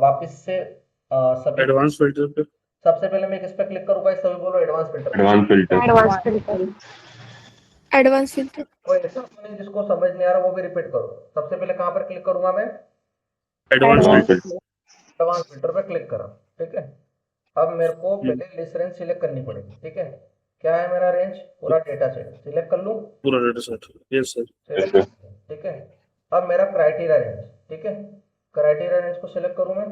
वापस से सभी, Advanced filter पे. सबसे पहले मैं किस पे क्लिक करूंगा? सभी बोलो advance filter. Advance filter. Advance filter. Advance filter. कोई ऐसा तो नहीं जिसको समझ नहीं आ रहा वो भी रिपीट करो। सबसे पहले कहाँ पर क्लिक करूंगा मैं? Advanced advance filter. Filter. Advance filter पे क्लिक करा। ठीक है, अब मेरे को पहले लिस्ट रेंज सिलेक्ट करनी पड़ेगी। ठीक है, क्या है मेरा रेंज? पूरा डेटा सेट सिलेक्ट कर लूं? पूरा data set. Yes, sir. Select कर दिया। ठीक है, अब मेरा क्राइटेरिया रेंज, ठीक है, क्राइटेरिया रेंज को सिलेक्ट करूं मैं?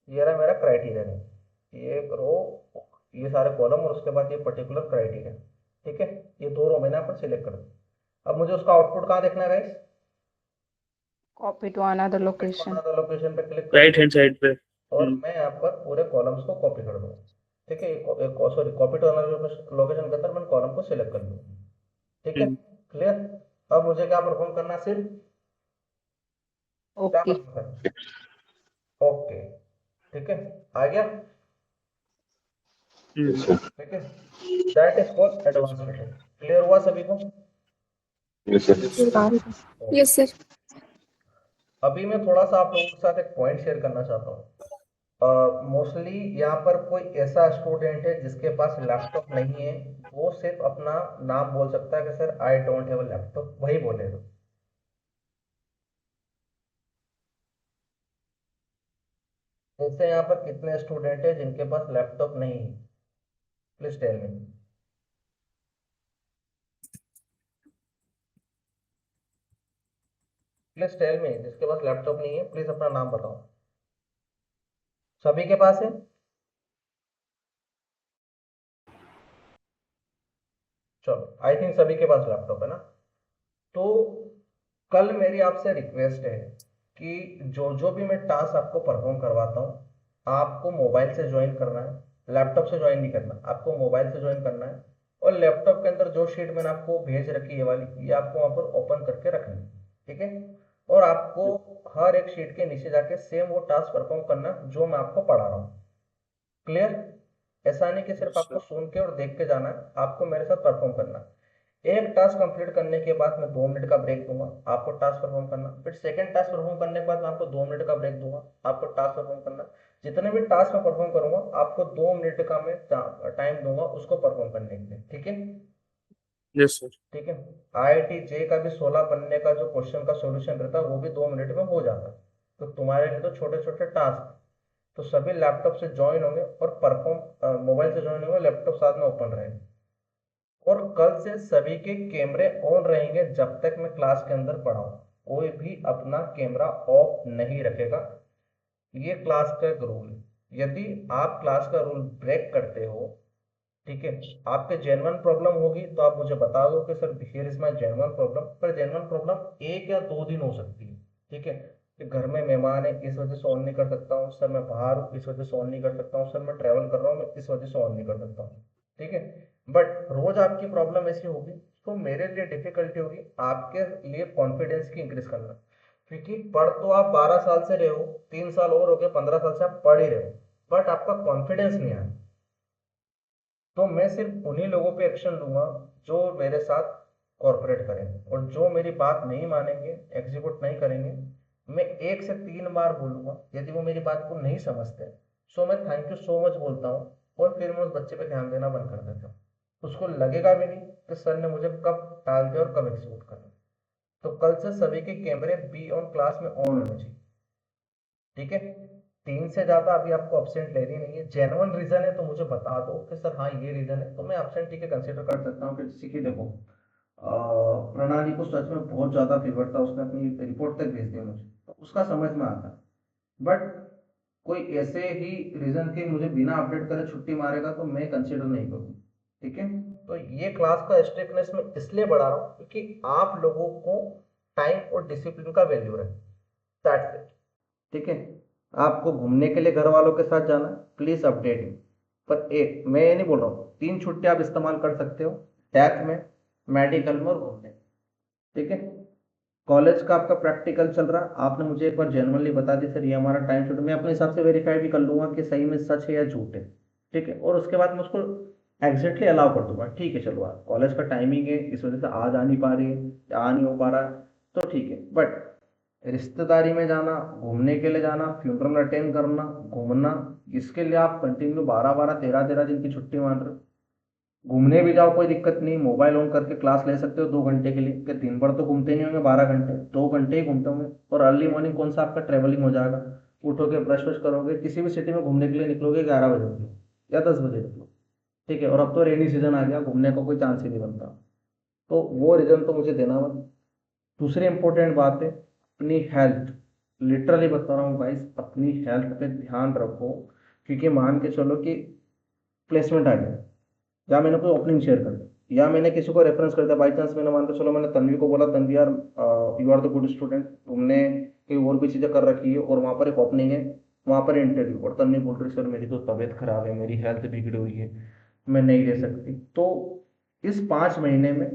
ये रहा मेरा क्राइटेरिया रेंज, ये रो, ये सारे कॉलम, और उसके बाद ये पर्टिकुलर क्राइटेरिया। ठीक है, ये दो रो मैंने यहाँ पर सिलेक्ट कर दिया। अब मुझे उसका आउटपुट कहाँ देखना है guys? Copy to another location. Location पे क्लिक कर, Right hand side पे. और मैं यहाँ पर पूरे कॉलम्स को कॉपी कर दूंगा। ठीक है, sorry, copy to another location के अंदर मैंने कॉलम को सिलेक्ट कर लूंगा। ठीक है, क्लियर? अब मुझे क्या परफॉर्म करना? सिर्फ क्या ओके। परफॉर्म करना? ओके। ठीक है, आ गया? Yes sir. ठीक है, that is called advance filter. Clear हुआ सभी को? Yes sir. Yes sir. अभी मैं थोड़ा सा आप लोगों के साथ एक पॉइंट शेयर करना चाहता हूँ। मोस्टली यहाँ पर कोई ऐसा स्टूडेंट है जिसके पास लैपटॉप नहीं है, वो सिर्फ अपना नाम बोल सकता है कि sir I don't have a laptop, वही बोलेगा। जैसे यहाँ पर कितने स्टूडेंट है जिनके पास लैपटॉप नहीं है, please tell me. Please tell me, जिसके पास लैपटॉप नहीं है प्लीज अपना नाम बताओ। सभी के पास है? चलो, आई थिंक सभी के पास लैपटॉप है ना। तो कल मेरी आपसे रिक्वेस्ट है कि जो जो भी मैं टास्क आपको परफॉर्म करवाता हूँ, आपको मोबाइल से ज्वाइन करना है, लैपटॉप से ज्वाइन नहीं करना, आपको मोबाइल से ज्वाइन करना है। और लैपटॉप के अंदर जो शीट मैंने आपको भेज रखी है वाली, ये आपको वहां पर ओपन करके रखनी है, ठीक है। और आपको हर एक शीट के नीचे जाके सेम वो टास्क परफॉर्म करना जो मैं आपको पढ़ा रहा हूँ। क्लियर? ऐसा नहीं कि सिर्फ Yes, आपको sir. सुन के और देख के जाना है, आपको मेरे साथ परफॉर्म करना है। एक टास्क कंप्लीट करने के बाद मैं 2 मिनट का ब्रेक दूंगा, आपको टास्क परफॉर्म करना। फिर सेकंड टास्क परफॉर्म करने के बाद मैं आपको 2 मिनट का ब्रेक दूंगा, आपको टास्क परफॉर्म करना। जितने भी टास्क मैं परफॉर्म करूंगा, आपको 2 मिनट का मैं टाइम दूंगा उसको परफॉर्म करने के लिए, ठीक है। Yes, sir. ठीक है। IIT जे का भी 16 पन्ने का जो क्वेश्चन का सॉल्यूशन रहता है वो भी 2 मिनट में हो जाता है। तो तुम्हारे लिए तो छोटे छोटे टास्क। तो सभी लैपटॉप से ज्वाइन होंगे और परफॉर्म, मोबाइल से ज्वाइन होंगे, लैपटॉप साथ में ओपन रहेगा। और कल से सभी के कैमरे ऑन रहेंगे जब तक मैं क्लास के अंदर पढ़ाऊँ। कोई भी अपना कैमरा ऑफ नहीं रखेगा, ये क्लास का एक रूल है। यदि आप क्लास का रूल ब्रेक करते हो, ठीक है, आपके जेन्युइन प्रॉब्लम होगी तो आप मुझे बता दो कि sir here is my genuine problem. पर जेन्युइन प्रॉब्लम 1 या 2 दिन हो सकती है, ठीक है। कि घर में मेहमान है इस वजह से ऑन नहीं कर सकता हूँ सर, मैं बाहर हूँ इस वजह से ऑन नहीं कर सकता हूँ सर, मैं ट्रैवल कर रहा हूँ मैं इस वजह से ऑन नहीं कर सकता हूँ, ठीक है। बट रोज आपकी प्रॉब्लम ऐसी होगी तो मेरे लिए डिफिकल्टी होगी आपके लिए कॉन्फिडेंस की इंक्रीज करना। क्योंकि पढ़ तो आप 12 साल से रहे हो, 3 साल और हो गए, 15 साल से आप पढ़ ही रहे हो, बट आपका कॉन्फिडेंस नहीं आया। तो मैं सिर्फ उन्हीं लोगों पे एक्शन लूंगा जो मेरे साथ कॉर्पोरेट करेंगे, और जो मेरी बात नहीं मानेंगे, एग्जीक्यूट नहीं करेंगे, मैं 1 से 3 बार बोलूंगा। यदि वो मेरी बात को नहीं समझते, सो मैं थैंक यू सो मच बोलता हूँ, और फिर मैं उस बच्चे पे ध्यान देना बंद कर देता हूँ। उसको लगेगा भी नहीं कि सर ने मुझे कब टाल दिया और कब एग्जीक्यूट कर दिया। तो कल से सभी के कैमरे बी ऑन क्लास में ऑन होने चाहिए, ठीक है। 3 से ज्यादा अभी आपको अब्सेंट लेनी नहीं है। जेन्युइन रीजन है तो मुझे बता दो कि सर हाँ ये रीजन है, तो मैं अब्सेंट ठीक है कंसिडर कर सकता हूँ। कि जैसे कि देखो, प्रणाली को सच में बहुत ज्यादा फीवर था, उसने अपनी रिपोर्ट तक भेज दिया मुझे, तो उसका समझ में आता है। बट कोई ऐसे ही रीजन के मुझे बिना अपडेट करे छुट्टी मारेगा तो मैं कंसिडर नहीं करूँगा, ठीक है। तो ये क्लास का स्ट्रिक्टनेस मैं इसलिए बढ़ा रहा हूँ क्योंकि आप लोगों को टाइम और डिसिप्लिन का वैल्यू है, दैट्स इट, ठीक है। आपको घूमने के लिए घर वालों के साथ जाना, प्लीज अपडेट मी। पर एक मैं ये नहीं बोल रहा हूँ, 3 छुट्टी आप इस्तेमाल कर सकते हो, डेथ में, मेडिकल में और घूमने, ठीक है। कॉलेज का आपका प्रैक्टिकल चल रहा, आपने मुझे एक बार जेनुअनली बता दी सर ये हमारा टाइम शेड्यूल, मैं अपने हिसाब से वेरीफाई भी कर लूंगा कि सही में सच है या झूठ है, ठीक है। और उसके बाद मैं उसको एग्जैक्टली अलाउ कर दूंगा, ठीक है चलो आप कॉलेज का टाइमिंग है इस वजह से आ जा नहीं पा रही है या आ नहीं हो पा रहा है, तो ठीक है। बट रिश्तेदारी में जाना, घूमने के लिए जाना, फ्यूनरल अटेंड करना, घूमना, इसके लिए आप कंटिन्यू 12-12, 13-13 दिन की छुट्टी मान रहे हो। घूमने भी जाओ कोई दिक्कत नहीं, मोबाइल ऑन करके क्लास ले सकते हो 2 घंटे के लिए, कि दिन भर तो घूमते नहीं होंगे 12 घंटे, 2 घंटे ही घूमते होंगे। और अर्ली मॉर्निंग कौन सा आपका ट्रेवलिंग हो जाएगा, उठोगे ब्रश वश करोगे, किसी भी सिटी में घूमने के लिए निकलोगे 11 बजे निकलो या 10 बजे निकलो, ठीक है। और अब तो रेनी सीजन आ गया, घूमने का कोई चांस ही नहीं बनता। तो वो रीजन तो मुझे देना मत। दूसरी इंपॉर्टेंट बात है अपनी हेल्थ, लिटरली बता रहा हूँ गाइस, अपनी हेल्थ पे ध्यान रखो। क्योंकि मान के चलो कि प्लेसमेंट आ गया, या मैंने कोई ओपनिंग शेयर कर दी, या मैंने किसी को रेफरेंस कर दिया, बाई चांस मैंने मान के चलो मैंने तन्वी को बोला तन्वी यार you are the good student, तुमने कई और भी चीज़ें कर रखी है और वहाँ पर एक ओपनिंग है, वहाँ पर इंटरव्यू, और तन्वी बोल रही सर मेरी तो तबीयत खराब है, मेरी हेल्थ बिगड़ी हुई है, मैं नहीं दे सकती। तो इस 5 महीने में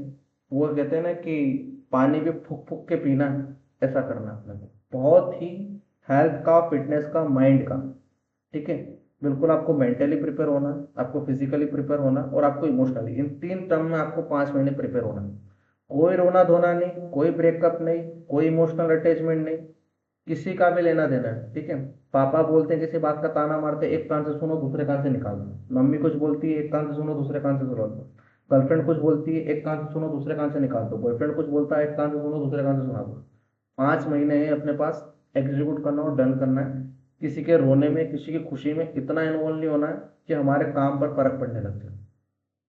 वो कहते हैं ना कि पानी भी फूक फूक के पीना है, ऐसा करना है अपने को, बहुत ही हेल्थ का, फिटनेस का, माइंड का, ठीक है। बिल्कुल आपको मेंटली प्रिपेयर होना है, आपको फिजिकली प्रिपेयर होना है, और आपको इमोशनली, इन 3 टर्म में आपको 5 महीने प्रिपेयर होना है। कोई रोना धोना नहीं, कोई ब्रेकअप नहीं, कोई इमोशनल अटैचमेंट नहीं, किसी का भी लेना देना है, ठीक है। पापा बोलते हैं किसी बात का ताना मारते, एक कान से सुनो दूसरे कान से निकाल दो। मम्मी कुछ बोलती है, एक कान से सुनो दूसरे कान से सुना दो। गर्लफ्रेंड कुछ बोलती है, एक कान से सुनो दूसरे कान से निकाल दो। बॉयफ्रेंड कुछ बोलता है, एक कान से सुनो दूसरे कान से सुना दो। 5 महीने है अपने पास, एग्जीक्यूट करना और डन करना है। किसी के रोने में, किसी की खुशी में इतना इन्वॉल्व नहीं होना है कि हमारे काम पर फर्क पड़ने लग जाए।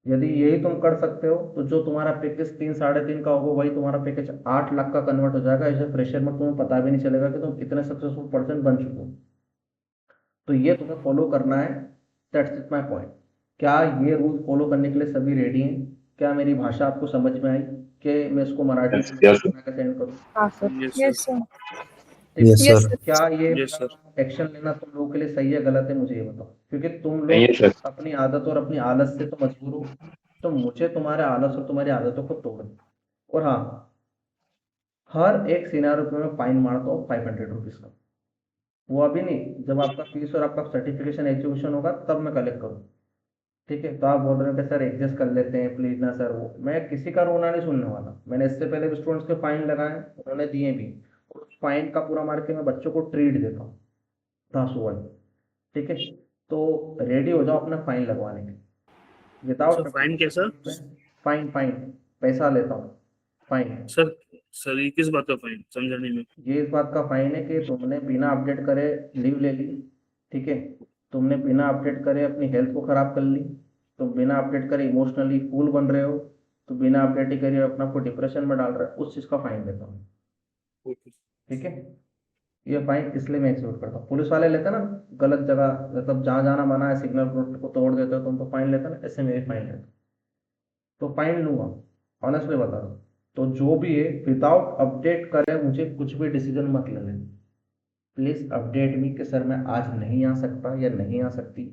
यदि यही तुम कर सकते हो तो जो तुम्हारा पैकेज 3 साढ़े 3 का होगा, वही तुम्हारा पैकेज 8 लाख का कन्वर्ट हो जाएगा। ऐसे प्रेशर में तुम्हें पता भी नहीं चलेगा कि तुम कितने सक्सेसफुल पर्सन बन चुके हो। तो ये तुम्हें फॉलो करना है। That's it my point. क्या ये रूल फॉलो करने के लिए सभी रेडी हैं? क्या मेरी भाषा आपको समझ में आई कि मैं इसको मराठी Yes, में yes, sir. बना के सेंड करूँ? हाँ sir. Yes, sir. Yes, sir. ठीक यस है। Yes, sir. sir. क्या ये Yes, sir. मेरा एक्शन लेना तुम लोगों के लिए सही है गलत है, मुझे ये बताओ, क्योंकि तुम नहीं है लोग सर। अपनी आदत और अपनी आलस से तो मजबूर हो। तो मुझे तुम्हारे आलस और तुम्हारी आदतों को तोड़ना। और हाँ, हर एक सिनारियो पे मैं फाइन मारता हूँ 500 रुपीज का। वो अभी नहीं, जब आपका फीस और आपका सर्टिफिकेशन एग्जीक्यूशन होगा तब मैं कलेक्ट करूँ। ठीक है। तो आप बोल रहे हो कि सर एडजस्ट कर लेते हैं प्लीज ना सर, वो मैं किसी का रोना नहीं सुनने वाला। मैंने इससे पहले भी स्टूडेंट्स के फाइन लगाए, उन्होंने दिए भी। उस फाइन का पूरा मार के मैं बच्चों को ट्रीट देता हूँ, धांसू वाली। ठीक है। तो रेडी हो जाओ अपना फाइन लगवाने के, सर विदाउट फाइन कैसा? फाइन फाइन पैसा लेता हूँ, फाइन। सर सर ये किस बात का फाइन, समझा नहीं मैं। ये इस बात का फाइन है कि तुमने बिना अपडेट करे लीव ले ली। ठीक है। तुमने बिना अपडेट करे अपनी हेल्थ को खराब कर ली। तुम बिना अपडेट करे इमोशनली फूल बन रहे हो। तो बिना अपडेट ही करे अपना को डिप्रेशन में डाल रहे हो, उस चीज़ का फाइन देता हूँ। ओके। ठीक है। ये फाइन इसलिए मैं एक्सक्यूट करता हूँ। पुलिस वाले लेते हैं ना गलत जगह, मतलब जहाँ जाना मना है सिग्नल को तोड़ देते हो तुम, तो फाइन लेते हो ना, ऐसे मेरे फाइन लेते। तो फाइन लूंगा, ऑनेस्टली बता रहा हूँ। तो जो भी है, विदाउट अपडेट करे मुझे कुछ भी डिसीजन मत लेने। प्लीज अपडेट मी कि सर मैं आज नहीं आ सकता या नहीं आ सकती।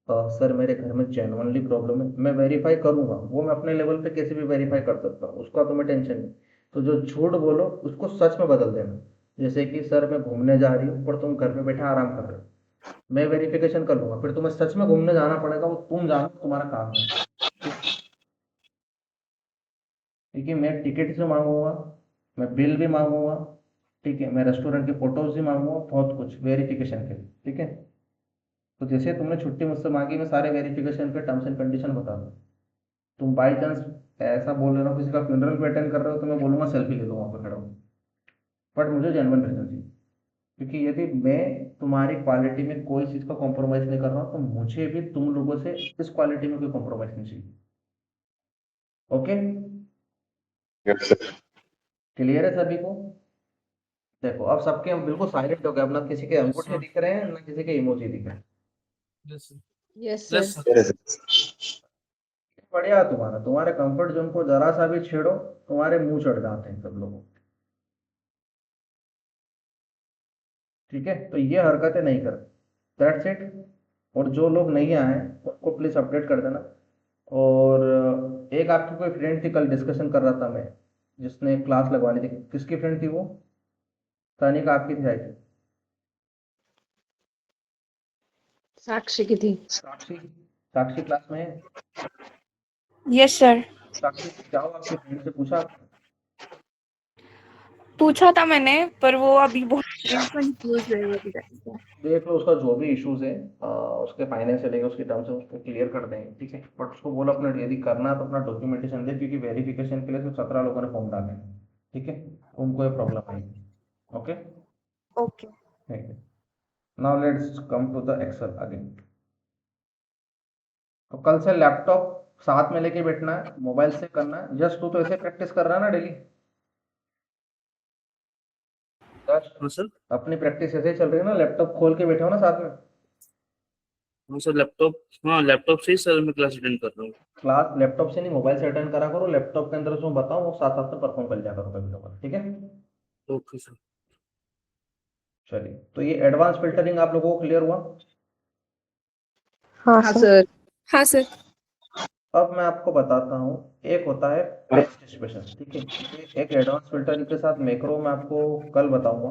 सर मेरे घर में जेनुअनली प्रॉब्लम है, मैं वेरीफाई करूंगा। वो मैं अपने लेवल पे कैसे भी वेरीफाई कर सकता हूँ, उसका तो मैं टेंशन नहीं। तो जो झूठ बोलो उसको सच में बदल देना। जैसे कि सर मैं घूमने जा रही हूँ पर तुम घर पे बैठे आराम कर रहे हो, मैं वेरिफिकेशन कर लूंगा, फिर तुम्हें सच में घूमने जाना पड़ेगा, वो तुम जानो तुम्हारा काम है। ठीक है। मैं टिकट से मांगूंगा, मैं बिल भी मांगूंगा। ठीक है। मैं रेस्टोरेंट की फोटोज भी मांगूंगा, बहुत कुछ वेरिफिकेशन के लिए। ठीक है। तो जैसे तुमने छुट्टी मुझसे मांगी, मैं सारे वेरिफिकेशन के टर्म्स एंड कंडीशन बता दूँ। तुम बाई चांस ऐसा बोल रहे हो किसी का फ्यूनरल पे अटेंड कर रहे हो, तो मैं बोलूंगा सेल्फी ले लो वहां पर खड़ा हूँ। बट मुझे जेनवन रीजन चाहिए, क्योंकि यदि मैं तुम्हारी क्वालिटी में कोई चीज़ का कॉम्प्रोमाइज़ नहीं कर रहा हूँ, तो मुझे भी तुम लोगों से इस क्वालिटी में कोई कॉम्प्रोमाइज़ नहीं चाहिए। ओके। Yes, sir. क्लियर है सभी को? देखो अब सबके बिल्कुल साइलेंट हो गए, अब ना किसी के अंगूठे दिख रहे हैं ना किसी के इमोजी दिख रहे हैं। Yes yes sir. Sir. Yes, sir. बढ़िया। तुम्हारा तुम्हारे कंफर्ट जोन को जरा सा भी छेड़ो, तुम्हारे मुंह चढ़ जाते हैं सब लोगों के। ठीक है। तो ये हरकतें नहीं कर। That's it. और जो लोग नहीं आए उनको प्लीज अपडेट कर देना। और एक आपकी कोई फ्रेंड थी, कल डिस्कशन कर रहा था मैं, जिसने क्लास लगवानी थी, किसकी फ्रेंड थी वो? सानिका आपकी थी आई थी। साक्षी की थी। साक्षी, साक्षी क्लास में है? Yes, sir. साक्षी क्या हुआ, आपकी फ्रेंड से पूछा आपने? पूछा था मैंने, पर वो अभी बहुत कंफ्यूज है मेरी तरफ से। देख लो उसका जो भी इश्यूज है, उसके फाइनेंस से लेकर उसके टर्म्स है, उसको क्लियर कर देंगे। ठीक है। बट उसको बोलो अपना यदि करना है तो अपना डॉक्यूमेंटेशन दे, क्योंकि वेरिफिकेशन के लिए सिर्फ 17 लोगों ने फॉर्म डाले हैं। ठीक है। उनको ये प्रॉब्लम आएगी। ओके। Okay. ठीक है। Now let's come to the Excel again. तो कल से लैपटॉप साथ में लेके बैठना है, मोबाइल से करना है। जस्ट तू तो ऐसे प्रैक्टिस कर रहा है ना डेली? जस्ट हाँ सर। अपनी प्रैक्टिस ऐसे ही चल रही है ना, लैपटॉप खोल के बैठे हो ना साथ में? हाँ सर लैपटॉप, हाँ लैपटॉप से ही सर मैं क्लास अटेंड कर रहा हूँ। क्लास लैपटॉप से नहीं, मोबाइल से अटेंड करा करो। लैपटॉप के अंदर जो बताऊँ वो साथ साथ में परफॉर्म कर लिया करो कभी कभार। ठीक है। Okay sir. चलिए, तो ये एडवांस फिल्टरिंग आप लोगों को क्लियर हुआ? हाँ हाँ सर। सर। हाँ सर। अब मैं आपको बताता हूँ। एक होता है पेस्ट स्पेशल। ठीक है। एक एडवांस फिल्टरिंग के साथ मैक्रो मैं आपको कल बताऊंगा।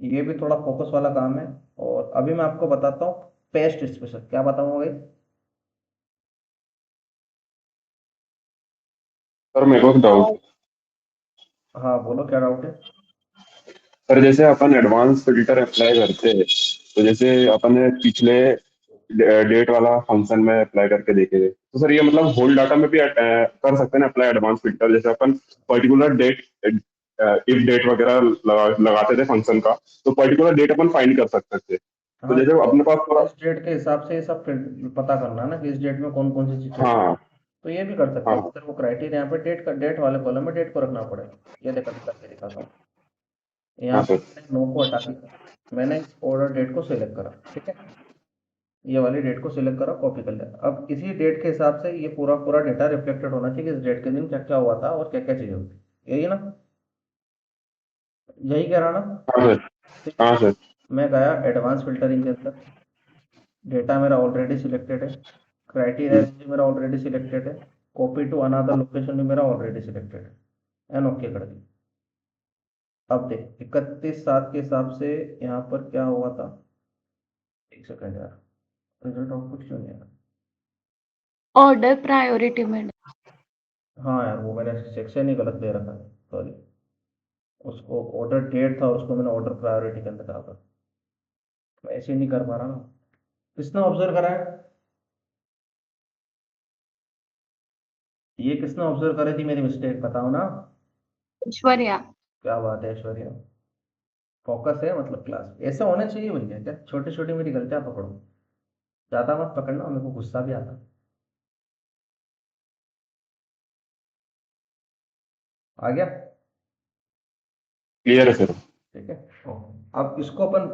ये भी थोड़ा फोकस वाला काम है। और अभी मैं आपको बताता हूँ पेस्ट स्पेशल। क्या बताऊंगा भाई? सर मेरे को एक डाउट। हाँ बोलो, क्या डाउट है? सर जैसे अपन एडवांस फिल्टर अप्लाई करते हैं, तो जैसे अपन ने पिछले डेट वाला फंक्शन में अप्लाई करके देखे थे, तो सर ये मतलब होल डाटा में भी कर सकते हैं ना अप्लाई एडवांस फिल्टर? जैसे अपन पर्टिकुलर डेट, इफ डेट वगैरह लगाते थे फंक्शन का, तो पर्टिकुलर डेट अपन फाइंड कर सकते थे। तो हाँ, जैसे तो अपने पास पूरा। इस डेट के हिसाब से ये सब पता करना है ना कि इस डेट में कौन कौन सी चीजें हुई। हाँ तो ये भी कर सकते हाँ हो, फिर वो क्राइटेरिया यहाँ पे डेट वाले कॉलम में डेट को रखना पड़ेगा। ये देखो करके दिखाता हूँ। यहाँ हाँ पे सर। मैंने नो को हटा दिया, मैंने इस ऑर्डर डेट को सिलेक्ट करा, ठीक है। ये वाली डेट को सिलेक्ट करा, कॉपी कर लिया। अब इसी डेट के हिसाब से ये पूरा पूरा डेटा रिफ्लेक्टेड होना चाहिए कि इस डेट के दिन क्या क्या हुआ था और क्या क्या चीजें हुई थी। यही ना, यही कह रहा ना। हाँ सर। ठीक है। हाँ सर। मैं गया एडवांस फिल्टरिंग के अंदर, डेटा मेरा ऑलरेडी सिलेक्टेड है, क्राइटेरिया हम्म, रेंज मेरा ऑलरेडी सिलेक्टेड है, कॉपी टू अनदर लोकेशन भी मेरा ऑलरेडी सिलेक्टेड है, एन ओके कर दी। अब देख 31/7 के हिसाब से यहाँ पर क्या हुआ था। एक सेकंड यार, रिजल्ट आउटपुट क्यों नहीं आ ऑर्डर प्रायोरिटी में रहा। हाँ यार, वो मैंने सेक्शन ही गलत दे रखा है, सॉरी। उसको ऑर्डर डेट था, उसको मैंने ऑर्डर प्रायोरिटी के अंदर करा था। मैं ऐसे ही नहीं कर पा रहा ना। किसने ऑब्जर्व करा है, ये किसने ऑब्जर्व करी थी मेरी मिस्टेक, बताओ ना। ऐश्वर्या। क्या बात है ऐश्वर्या, फोकस है मतलब क्लास ऐसा होना चाहिए भैया। क्या छोटी छोटी मेरी गलतियां पकड़ो, ज्यादा मत पकड़ना, मेरे को गुस्सा भी आता। आ गया, क्लियर है सर। ठीक है। अब इसको अपन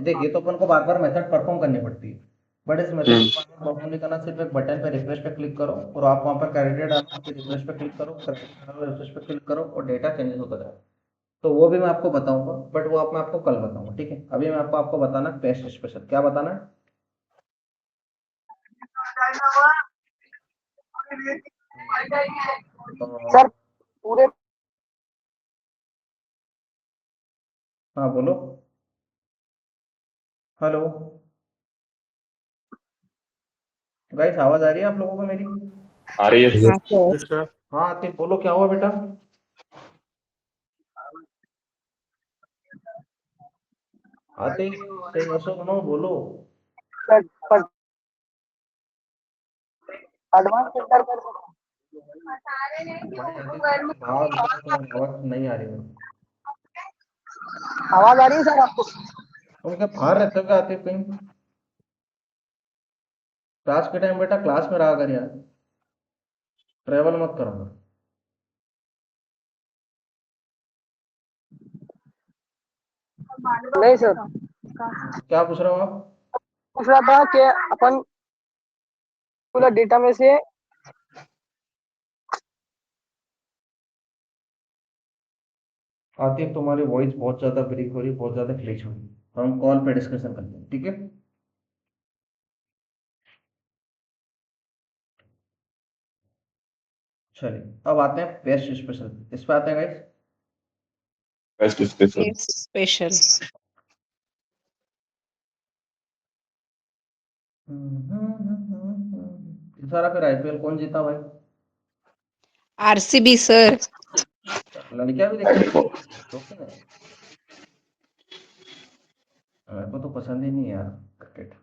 देखिए, तो अपन को बार बार मेथड परफॉर्म करनी पड़ती है, बट इस मेथड हम्म। को बार बार परफॉर्म नहीं करना। सिर्फ एक बटन पे रिफ्रेश पे क्लिक करो और आप वहां पर क्राइटेरिया डालो, फिर रिफ्रेश पे क्लिक करो, क्राइटेरिया डालो, रिफ्रेश पे क्लिक करो और डेटा चेंजेस होता जाए। तो वो भी मैं आपको बताऊंगा, बट वो मैं आपको कल बताऊंगा, ठीक है। अभी मैं आपको बताना पेस्ट स्पेशल, क्या बताना है। सर अ, पूरे हाँ बोलो, हेलो गाइस, आवाज आ रही है आप लोगों को मेरी। आ रही है हाँ सर। सर। Yes, sir. हाँ आतिफ बोलो, क्या हुआ बेटा। आतिफ सही हंसो सुनो बोलो। एडवांस फिल्टर कर भाई आतिफ तुम बाहर हो, तुम्हारी आवाज नहीं आ रही है। आवाज आ रही है सर आपको? तुम क्या बाहर रहते हो क्या आतिफ कहीं। क्लास के टाइम बेटा क्लास में रहा कर यार, ट्रेवल मत करो। नहीं सर, क्या पूछ रहे हो आप। पूछ रहा था कि अपन पूरा डेटा में से आतिफ तुम्हारी वॉइस बहुत ज्यादा ब्रेक हो रही, बहुत ज्यादा ग्लिच हो रही। हम कॉल पे डिस्कशन करते हैं, ठीक है। चलिए अब आते हैं पेस्ट स्पेशल, इस पे आते हैं guys. Best special. Yes special. इस सारा फिर आईपीएल कौन जीता भाई। RCB sir. लड़कियां भी देखती हैं दोस्तों ने। मेरे को तो पसंद ही नहीं है यार क्रिकेट।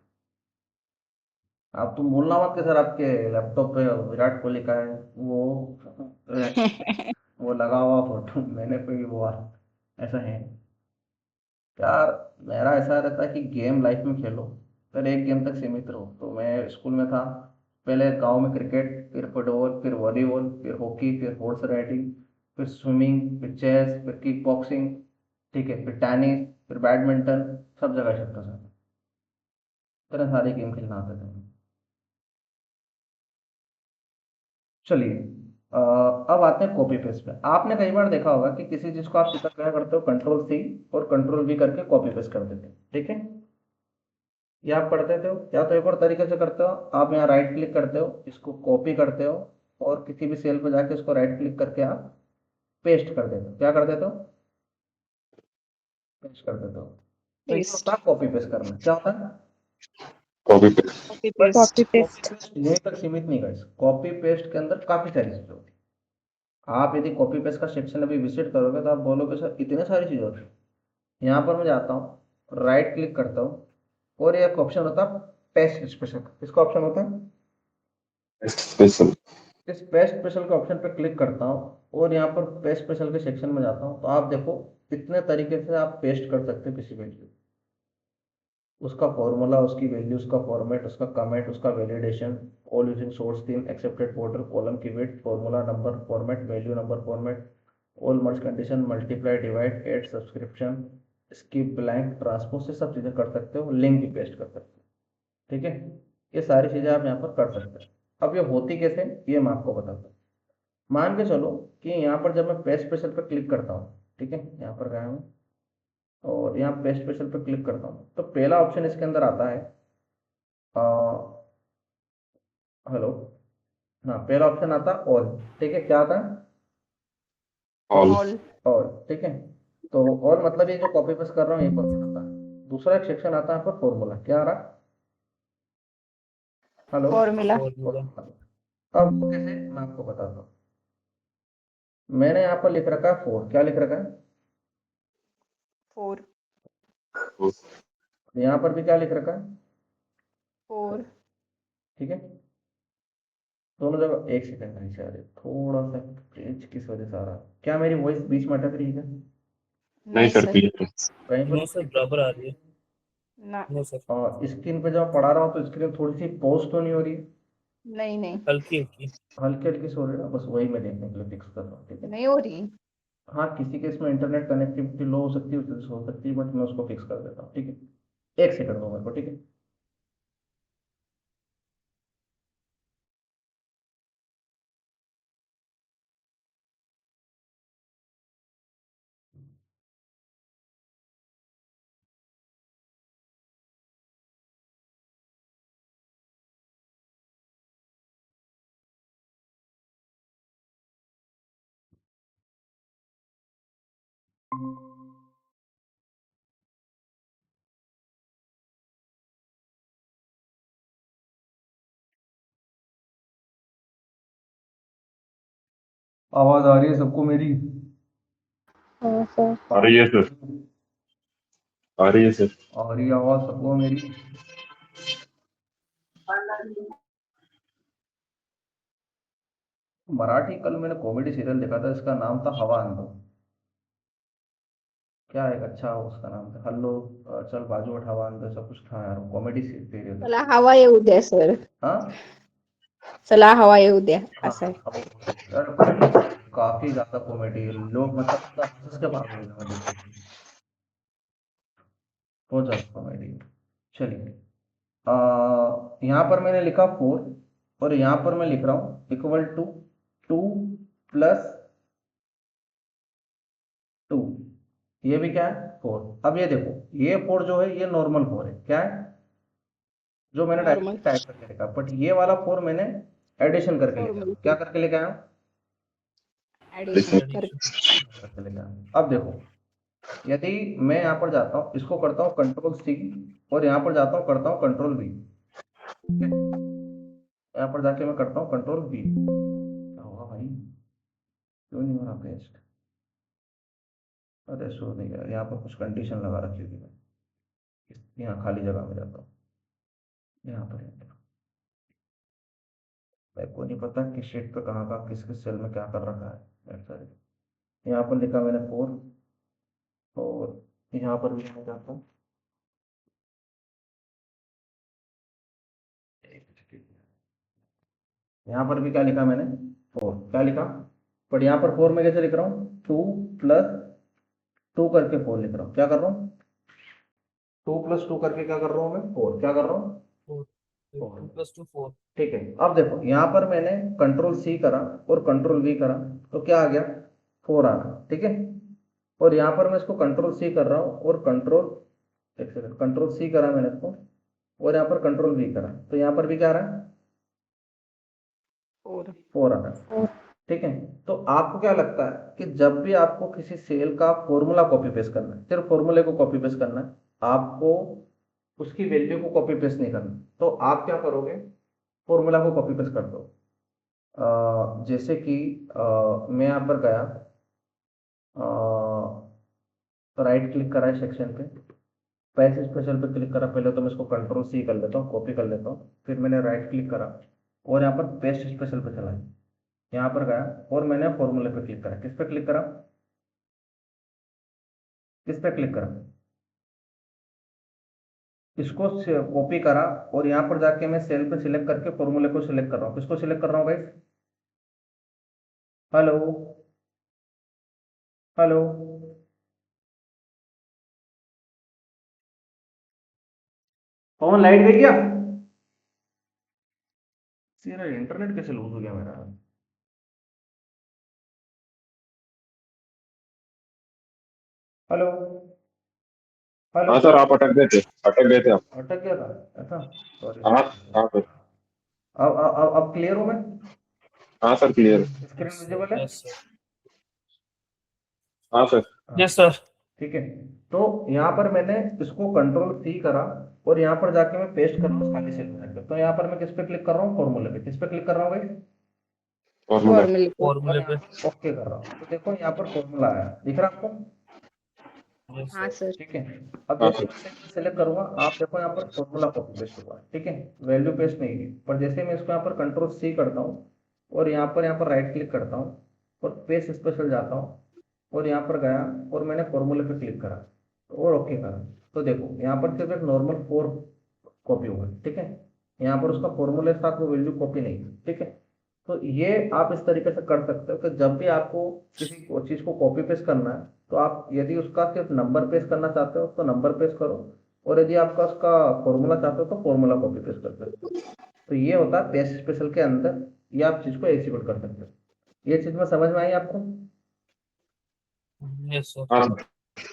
आप तुम बोलना मत कि सर आपके लैपटॉप पे विराट कोहली का है वो वो लगा हुआ फोटो मैंने कोई वो ऐसा है यार। मेरा ऐसा रहता है कि गेम लाइफ में खेलो, पर एक गेम तक सीमित रहो। तो मैं स्कूल में था, पहले गांव में क्रिकेट, फिर फुटबॉल, फिर वॉलीबॉल, फिर हॉकी, फिर हॉर्स राइडिंग, फिर स्विमिंग, फिर चेस, फिर किक बॉक्सिंग, ठीक है, फिर टेनिस, फिर बैडमिंटन, सब जगह चलता था। इतने सारे गेम खेलना आते थे। चलिए अब आते हैं कॉपी पेस्ट पे। आपने कई बार देखा होगा कि किसी चीज को आप सीधा क्या करते हो, कंट्रोल C और कंट्रोल V करके कॉपी पेस्ट कर देते हो, ठीक है। ये आप कर देते हो, या तो एक और तरीके से करते हो, आप यहाँ राइट क्लिक करते हो, इसको कॉपी करते हो और किसी भी सेल पर जाके इसको राइट क्लिक करके आप पेस्ट कर देते हो। क्या कर देते हो, पेस्ट कर देते हो। तो ये होता पेस्ट। है कॉपी पेस्ट करना। क्या होता है, copy paste. Copy but paste. Copy copy paste. Paste यहीं तक सीमित नहीं कर, कॉपी पेस्ट के अंदर काफी सारी चीजें होती है। आप यदि कॉपी पेस्ट का सेक्शन अभी विजिट करोगे तो आप बोलोगे सर इतने सारी चीजें होती हैं। यहाँ पर मैं जाता हूँ, राइट क्लिक करता हूँ, और ये एक ऑप्शन होता है पेस्ट स्पेशल। इसका ऑप्शन होता है, स्पेशल। इस पेस्ट स्पेशल के ऑप्शन पे क्लिक करता हूँ और यहाँ पर पेस्ट स्पेशल के सेक्शन में जाता हूँ, तो आप देखो कितने तरीके से आप पेस्ट कर सकते हो किसी वैल्यू, उसका फॉर्मूला, उसकी वैल्यू, उसका फॉर्मेट, उसका कमेंट, उसका validation, all using source theme, accepted border, column की width, formula number, format, value number, format, all merge condition, multiply, divide, add, subscription, skip, blank, transpose, ये सब चीज़ें कर सकते हो, लिंक भी पेस्ट कर सकते हो। ठीक है, ये सारी चीज़ें आप यहाँ पर कर सकते हो। अब ये होती कैसे, ये मैं आपको बताता हूँ। मान के चलो कि यहाँ पर जब मैं पेस्ट स्पेशल पर क्लिक करता हूँ, ठीक है, यहाँ पर गया हूँ और यहाँ पेस्ट स्पेशल पर क्लिक करता हूँ, तो पहला ऑप्शन इसके अंदर आता है, हेलो, हाँ, पहला ऑप्शन आता है ऑल। ठीक है, क्या आता है, ऑल। ऑल। ऑल। ठीक है, तो ऑल मतलब ये जो कॉपी पेस्ट कर रहा हूँ ये कॉपी आता है। दूसरा एक सेक्शन आता है पर फॉर्मूला, क्या आ रहा, हेलो, फॉर्मूला। फॉर्मूला। अब वो कैसे मैं आपको बताता हूँ। मैंने यहाँ पर लिख रखा है 4, क्या लिख रखा है, 4। यहाँ पर भी क्या लिख रखा है, 4। ठीक है, दोनों जगह। एक सेकंड नीचे आ रही है, थोड़ा सा पेज किस वजह से आ रहा है, क्या मेरी वॉइस बीच में अटक रही है क्या? नहीं नहीं सर, सर। क्लियर है। कहीं नो सर, बराबर आ रही है। ना। नो सर, पर स्क्रीन पे जब पढ़ा रहा हूँ तो स्क्रीन थोड़ी सी पॉज तो नहीं हो रही है, नहीं नहीं हल्की हल्की। हल्की हल्की से हो रही है ना, बस वही मैं देखने के लिए फिक्स कर रहा हूँ। ठीक है, नहीं हो रही। हाँ, किसी केस में इंटरनेट कनेक्टिविटी लो हो सकती है, उस वजह से हो सकती है, बट मैं उसको फिक्स कर देता हूँ। ठीक है, एक सेकंड दो मेरे को। ठीक है, आवाज आ रही है सबको मेरी? हाँ सर। आ रही है सर, आ रही है सर। आ रही है आवाज सबको मेरी? मराठी कल मैंने कॉमेडी सीरियल देखा था, इसका नाम था हवा अंधो। क्या एक अच्छा उसका नाम था, हल्लो, चल बाजू उठ, हवा अंधो, सब कुछ था यार, कॉमेडी सीरियल। चला हवा येऊ द्या सर. हाँ चला हवा येऊ द्या हाँ असं आहे. हाँ, यार भाई काफी ज्यादा कॉमेडी है, लोग मतलब हंस हंस के भाग रहे हैं देख के। बहुत ज्यादा कॉमेडी है। चलिए, यहाँ पर मैंने लिखा 4 और यहाँ पर मैं लिख रहा हूँ इक्वल टू 2 प्लस 2, ये भी क्या है, 4। अब ये देखो, ये 4 जो है ये नॉर्मल 4 है, क्या है, जो मैंने नॉर्मल डायरेक्टली टाइप करके लिखा, बट ये वाला 4 मैंने एडिशन करके लिखा। फॉर्मल क्या करके लेके आया हूँ, ऍडिशन कर. करके लेके आया हूँ। अब देखो, यदि मैं यहाँ पर जाता हूँ, इसको करता हूँ कंट्रोल सी, और यहाँ पर जाता हूँ करता हूँ कंट्रोल वी, यहाँ पर जाके मैं करता हूँ कंट्रोल वी, क्या होगा भाई, क्यों नहीं हो रहा पेस्ट, अरे शो नहीं यार, यहाँ पर कुछ कंडीशन लगा रखी होगी मैं, यहाँ खाली जगह में जाता हूँ, यहाँ पर मेरे को नहीं पता कि शीट पे कहाँ का किस किस सेल में क्या कर रखा है, सॉरी, यहाँ पर लिखा मैंने 4, और यहाँ पर भी मैं जाता हूँ, यहाँ पर भी क्या लिखा मैंने, 4, क्या लिखा, बट यहाँ पर 4 में कैसे लिख रहा हूँ, 2 प्लस 2 करके 4 लिख रहा हूँ, क्या कर रहा हूँ, 2 प्लस 2 करके क्या कर रहा हूँ मैं, 4, क्या कर रहा हूँ, 4। 2+2 4। ठीक है, अब देखो यहाँ पर मैंने कंट्रोल सी करा और कंट्रोल वी करा, तो क्या आ गया, 4 आ गया। ठीक है, और यहाँ पर मैं इसको कंट्रोल सी कर रहा हूँ और कंट्रोल, एक सेकंड, कंट्रोल सी करा मैंने इसको और यहाँ पर कंट्रोल वी करा, तो यहाँ पर भी क्या आ रहा है, 4. 4 आ रहा है। ठीक है, तो आपको क्या लगता है कि जब भी आपको किसी सेल का फॉर्मूला कॉपी पेस्ट करना है, सिर्फ फॉर्मूले को कॉपी पेस्ट करना है, आपको उसकी वैल्यू को कॉपी पेस्ट नहीं करना, तो आप क्या करोगे, फॉर्मूला को कॉपी पेस्ट कर दो। जैसे कि मैं यहाँ पर गया, तो राइट क्लिक करा है सेक्शन पे, पेस्ट स्पेशल पे क्लिक करा। पहले तो मैं इसको कंट्रोल सी कर लेता हूँ, कॉपी कर लेता हूँ। फिर मैंने राइट क्लिक करा और यहाँ पर पेस्ट स्पेशल पे चला, यहाँ पर गया और मैंने फॉर्मूले पे क्लिक करा। किस पे क्लिक करा, किस पे क्लिक करा, इसको कॉपी करा और यहाँ पर जाके मैं सेल पे सिलेक्ट करके फॉर्मूले को सिलेक्ट कर रहा हूँ। किसको सिलेक्ट कर रहा हूँ guys, hello hello, phone light गई क्या, तेरा इंटरनेट कैसे लूज हो गया मेरा। हेलो हेलो, हाँ सर, आप अटक गए थे, अटक गए थे आप। अटक गया था ऐसा, सॉरी हाँ सॉरी। हाँ सर। अब क्लियर हो मैं, हाँ सर, क्लियर। स्क्रीन विजिबल है। यस सर, हाँ सर। हाँ यस सर। ठीक है। तो यहाँ पर मैंने इसको कंट्रोल सी करा और यहाँ पर जाके मैं पेस्ट कर रहा हूँ खाली सेल में जाकर। तो यहाँ पर मैं किस पे क्लिक कर रहा हूँ, फॉर्मूले पे। किस पे क्लिक कर रहा हूँ भाई, फॉर्मूला। फॉर्मूले पे। और फॉर्मूले यहाँ पे। पर ओके कर रहा हूँ। तो देखो यहाँ पर फॉर्मूला आया, दिख रहा है आपको, यस हाँ सर। सर। ठीक है। अब हाँ जैसे सर। मैं सेलेक्ट करूंगा, आप देखो यहाँ पर फॉर्मूला कॉपी पेस्ट हुआ है, ठीक है, वैल्यू पेस्ट नहीं है। पर जैसे मैं इसको यहाँ पर कंट्रोल सी करता हूँ और यहाँ पर राइट क्लिक करता हूँ और पेस्ट स्पेशल जाता हूँ और यहाँ पर गया और मैंने फॉर्मूले पे क्लिक करा और ओके करा, तो देखो यहाँ पर सिर्फ एक नॉर्मल 4 कॉपी हुआ, ठीक है। यहाँ पर उसका फॉर्मूले के साथ वो वैल्यू कॉपी नहीं है, ठीक है। तो ये आप इस तरीके से कर सकते हो कि जब भी आपको किसी चीज को कॉपी पेस्ट करना है, तो आप यदि उसका सिर्फ नंबर पेस्ट करना चाहते हो तो नंबर पेस्ट करो, और यदि आपका उसका फॉर्मूला चाहते हो तो फॉर्मूला कॉपी पेस्ट कर सकते हो। तो ये होता है पेस्ट स्पेशल के अंदर, ये आप चीज को एग्जीक्यूट कर सकते हो। ये चीज में समझ में आई आपको। Yes sir. हाँ सर,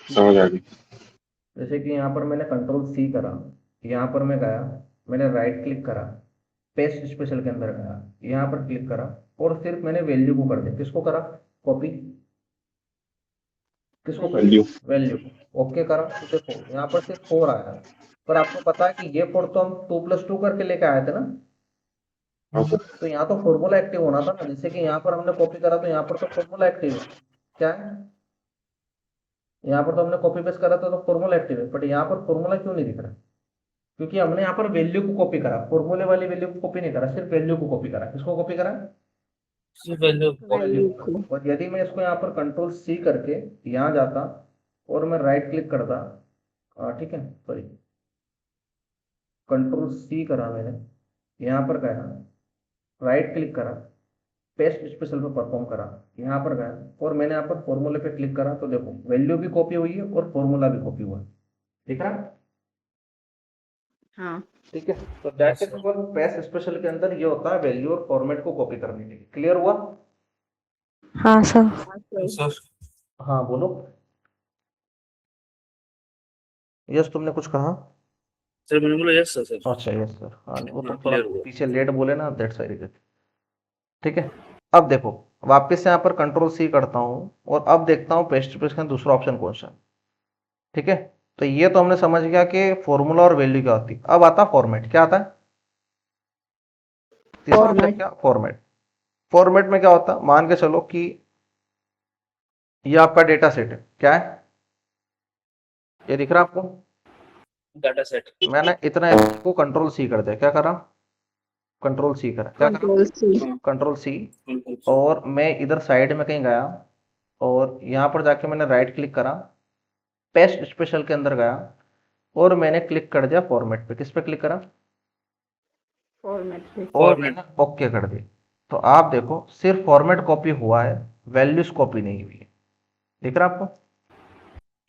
समझ आ गई। जैसे कि यहाँ पर मैंने कंट्रोल सी करा, यहाँ पर मैं गया, मैंने राइट क्लिक करा, पेस्ट स्पेशल के अंदर गया, यहाँ पर क्लिक करा और सिर्फ मैंने वैल्यू को कर दिया। किसको करा, कॉपी, किसको करी, वैल्यू। वैल्यू को ओके करा। तो देखो यहाँ पर सिर्फ 4 आया, पर आपको पता है कि ये 4 तो हम 2+2 करके लेके आए थे ना। हाँ सर। तो यहाँ तो फॉर्मूला एक्टिव होना था ना, जैसे कि यहाँ पर हमने कॉपी करा तो यहाँ पर तो फॉर्मूला एक्टिव है, क्या है, यहाँ पर तो हमने कॉपी पेस्ट करा था तो फॉर्मूला एक्टिव है, बट यहाँ पर फॉर्मूला क्यों नहीं दिख रहा, क्योंकि हमने यहाँ पर वैल्यू को कॉपी करा, फॉर्मूले वाली वैल्यू को कॉपी नहीं करा, सिर्फ वैल्यू को कॉपी करा। किसको कॉपी करा, सिर्फ वैल्यू। वैल्यू वैल्यू को को। करा। और यदि मैं इसको यहाँ पर कंट्रोल सी करके यहाँ जाता और मैं राइट क्लिक करता, ठीक है, सॉरी, कंट्रोल सी करा मैंने, यहाँ पर गया, राइट क्लिक करा, पेस्ट स्पेशल पे परफॉर्म करा, यहाँ पर गया और मैंने यहाँ पर फॉर्मूले पे क्लिक करा, तो देखो वैल्यू भी कॉपी हुई है और फॉर्मूला भी कॉपी हुआ है, दिख रहा है? हाँ ठीक है। तो that is for paste special के अंदर ये होता है वैल्यू और फॉर्मेट को कॉपी करने के लिए। क्लियर हुआ? हाँ सर। हाँ सर। सर। हाँ बोलो, यस तुमने कुछ कहा। सर मैंने बोला यस सर। सर अच्छा यस सर, हाँ वो हाँ, तुम थोड़ा क्लियर हुआ। पीछे लेट बोले ना, दैट्स वेरी गुड। ठीक है। अब देखो वापस से यहाँ पर कंट्रोल सी करता हूँ और अब देखता हूँ पेस्ट स्पेस का दूसरा ऑप्शन कौन सा है। ठीक है। तो ये तो हमने समझ गया कि फॉर्मूला और वैल्यू क्या होती है। अब आता फॉर्मेट, क्या आता है, तीसरा ऑप्शन फॉर्मेट। क्या, फॉर्मेट। फॉर्मेट में क्या होता है, मान के चलो कि ये आपका डेटा सेट है, क्या है, ये दिख रहा है आपको, डाटा सेट। मैंने इतना को कंट्रोल सी कर दिया, क्या करा, कंट्रोल सी करा, क्या करा, कंट्रोल सी। Control C. और मैं इधर साइड में कहीं गया और यहाँ पर जाके मैंने राइट क्लिक करा, पेस्ट स्पेशल के अंदर गया और मैंने क्लिक कर दिया फॉर्मेट पे। किस पे क्लिक करा, फॉर्मेट पे। और फॉर्मेट। मैंने ओके कर दी। तो आप देखो सिर्फ फॉर्मेट कॉपी हुआ है, वैल्यूज कॉपी नहीं हुई है, दिख रहा आपको,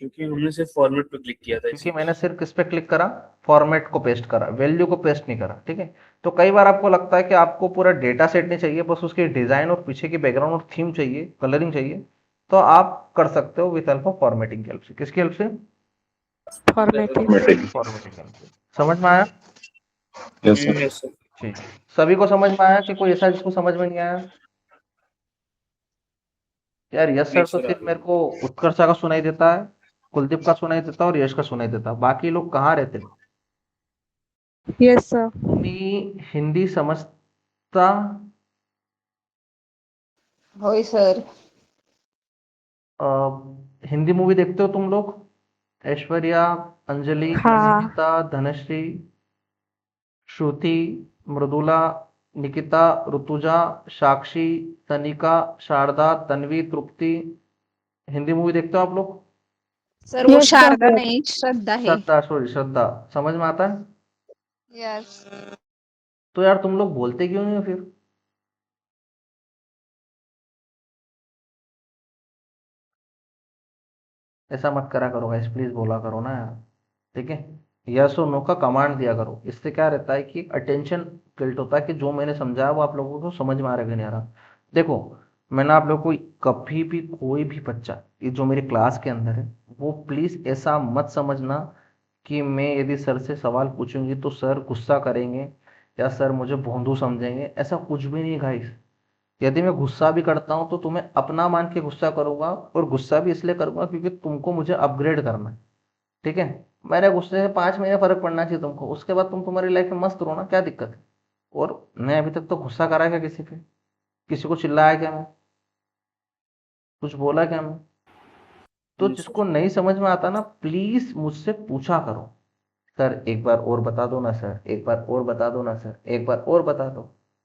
क्योंकि हमने सिर्फ फॉर्मेट पे क्लिक किया था क्योंकि इसी। मैंने सिर्फ किस पे क्लिक करा, फॉर्मेट को पेस्ट करा, वैल्यू को पेस्ट नहीं करा। ठीक है। तो कई बार आपको लगता है कि आपको पूरा डेटा सेट नहीं चाहिए, बस उसकी डिजाइन और पीछे की बैकग्राउंड और थीम चाहिए, कलरिंग चाहिए, तो आप कर सकते हो विद हेल्प ऑफ फॉर्मेटिंग की हेल्प से। किसकी हेल्प से, फॉर्मेटिंग। फॉर्मेटिंग की हेल्प से। समझ में आया? Yes sir. Yes sir. ठीक। सभी को समझ में आया कि कोई ऐसा जिसको समझ में नहीं आया? यार यस सर नहीं तो सर, सिर्फ मेरे को उत्कर्षा का सुनाई देता है, कुलदीप का सुनाई देता है और यश का सुनाई देता है। बाकी लोग कहाँ रहते हैं? Yes sir. तुम्ही हिंदी समझता? होय सर। हिंदी मूवी देखते हो तुम लोग? ऐश्वर्या, अंजलि, हाँ अस्मिता, धनश्री, श्रुति, मृदुला, निकिता, ऋतुजा, साक्षी, तनिका, शारदा, तन्वी, तृप्ति। हिंदी मूवी देखते हो आप लोग? सर वो यस शारदा सर नहीं श्रद्धा है। श्रद्धा, सॉरी श्रद्धा। समझ में आता है? यस। तो यार तुम लोग बोलते क्यों नहीं हो फिर? ऐसा मत करा करो गाइस, प्लीज बोला करो ना यार, ठीक है? यस और नो का कमांड दिया करो। इससे क्या रहता है कि अटेंशन गिल्ट होता है कि जो मैंने समझाया वो आप लोगों को समझ में आ रहा है कि नहीं आ रहा। देखो, मैंने आप लोगों को कभी भी कोई भी बच्चा ये जो मेरी क्लास के अंदर है वो प्लीज ऐसा मत समझना कि मैं यदि सर से सवाल पूछूंगी तो सर गुस्सा करेंगे या सर मुझे भोंदू समझेंगे। ऐसा कुछ भी नहीं गाइस। यदि मैं गुस्सा भी करता हूं तो तुम्हें अपना मान के गुस्सा करूंगा, और गुस्सा भी इसलिए करूंगा क्योंकि तुमको मुझे अपग्रेड करना है, ठीक है? मेरे गुस्से से 5 महीने फर्क पड़ना चाहिए तुमको, उसके बाद तुम तुम्हारी लाइफ में मस्त रहो ना, क्या दिक्कत है? और मैं अभी तक तो गुस्सा करा क्या किसी पे? किसी को चिल्लाया क्या मैं? कुछ बोला क्या मैं? तो नहीं सर। जिसको नहीं समझ में आता ना, प्लीज मुझसे पूछा करो, सर एक बार और बता दो ना सर, एक बार और बता दो ना सर, एक बार और बता दो।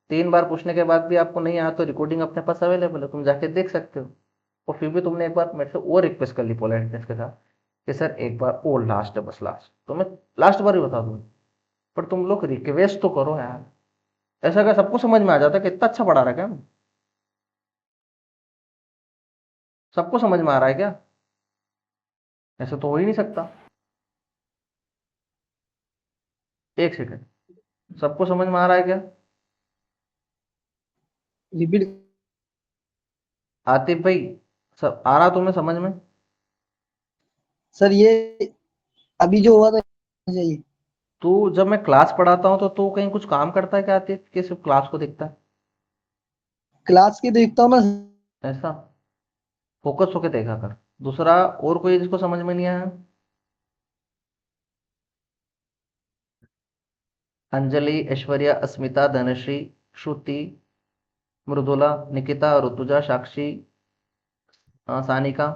3 बार पूछने के बाद भी आपको नहीं आया तो रिकॉर्डिंग अपने पास अवेलेबल है, तुम जाके देख सकते हो। और फिर भी तुमने एक बार मेरे से और रिक्वेस्ट कर ली पोलाइटनेस के साथ कि सर एक बार और, लास्ट है बस लास्ट, तो मैं लास्ट बार ही बता दूंगा। पर तुम लोग रिक्वेस्ट तो करो यार। ऐसा क्या सबको समझ में आ जाता है कि इतना अच्छा पढ़ा रहा है क्या मैं? सबको समझ में आ रहा है क्या? ऐसा तो हो ही नहीं सकता। एक सेकंड, सबको समझ में आ रहा है क्या? रिपीट। आतिफ भाई, सब आ रहा तुम्हें समझ में? सर ये अभी जो हुआ था चाहिए। तू जब मैं क्लास पढ़ाता हूँ तो तू कहीं कुछ काम करता है क्या आतिफ, कि सिर्फ क्लास को देखता है? क्लास की देखता हूँ ना। ऐसा फोकस होके देखा कर। दूसरा, और कोई जिसको समझ में नहीं आया? अंजलि, ऐश्वर्या, अस्मिता, धनश्री, श्रुति, मृदुला, निकिता, ऋतुजा, साक्षी, सानिका,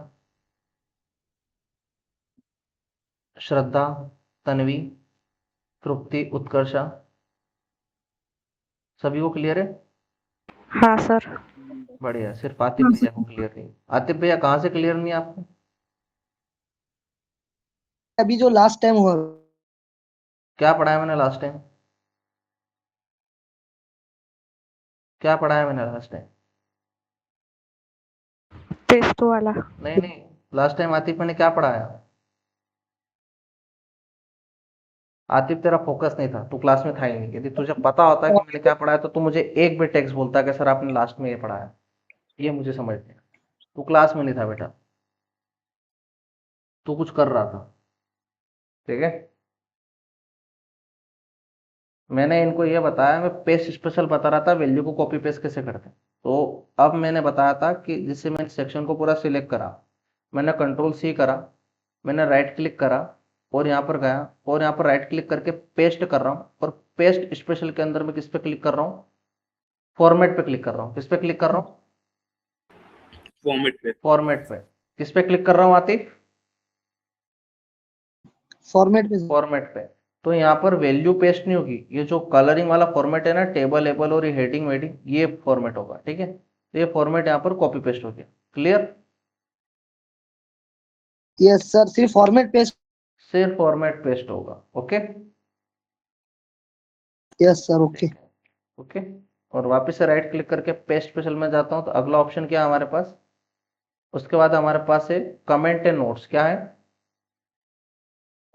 श्रद्धा, तन्वी, तृप्ति, उत्कर्षा, सभी को क्लियर है? हाँ सर बढ़िया, सिर्फ आतिफ भैया को क्लियर नहीं। आतिफ भैया कहाँ से क्लियर नहीं है आपको? अभी जो लास्ट टाइम हुआ। क्या पढ़ाया मैंने लास्ट टाइम? क्या पढ़ाया मैंने लास्ट टाइम? टेस्ट वाला। नहीं नहीं, लास्ट टाइम आतिफ मैंने क्या पढ़ाया? आतिफ तेरा फोकस नहीं था, तू क्लास में था ही नहीं। यदि तुझे पता होता कि मैंने क्या पढ़ाया तो तू मुझे एक भी टेक्स्ट बोलता कि सर आपने लास्ट में ये पढ़ाया। ये मुझे समझ नहीं। तू क्लास में नहीं था बेटा, तू कुछ कर रहा था, ठीक है? मैंने इनको ये बताया, मैं पेस्ट स्पेशल बता रहा था वैल्यू को कॉपी पेस्ट कैसे करते हैं। तो अब मैंने बताया था कि जिससे मैंने सेक्शन को पूरा सिलेक्ट करा, मैंने कंट्रोल सी करा, मैंने राइट क्लिक करा और यहाँ पर गया और यहाँ पर राइट क्लिक करके पेस्ट कर रहा हूँ। और पेस्ट स्पेशल के अंदर मैं किस पे क्लिक कर रहा हूँ? फॉर्मेट पे क्लिक कर रहा हूँ। किस पे क्लिक कर रहा हूँ? फॉर्मेट पे। फॉर्मेट पे। किस पे क्लिक कर रहा हूँ आतिफ? फॉर्मेट पे। फॉर्मेट पे। तो यहाँ पर वैल्यू पेस्ट नहीं होगी, ये जो कलरिंग वाला फॉर्मेट है ना, टेबल एबल और ये हेडिंग वेडिंग, ये फॉर्मेट होगा, ठीक है? तो ये फॉर्मेट यहाँ पर कॉपी पेस्ट हो गया। क्लियर? यस सर, सिर्फ फॉर्मेट पे। सिर्फ फॉर्मेट पेस्ट होगा। Okay, yes sir, okay. ठीक है, ओके। और वापस से राइट क्लिक करके पेस्ट स्पेशल में जाता हूँ तो अगला ऑप्शन क्या है हमारे पास? उसके बाद हमारे पास है कमेंट एंड नोट्स। क्या है?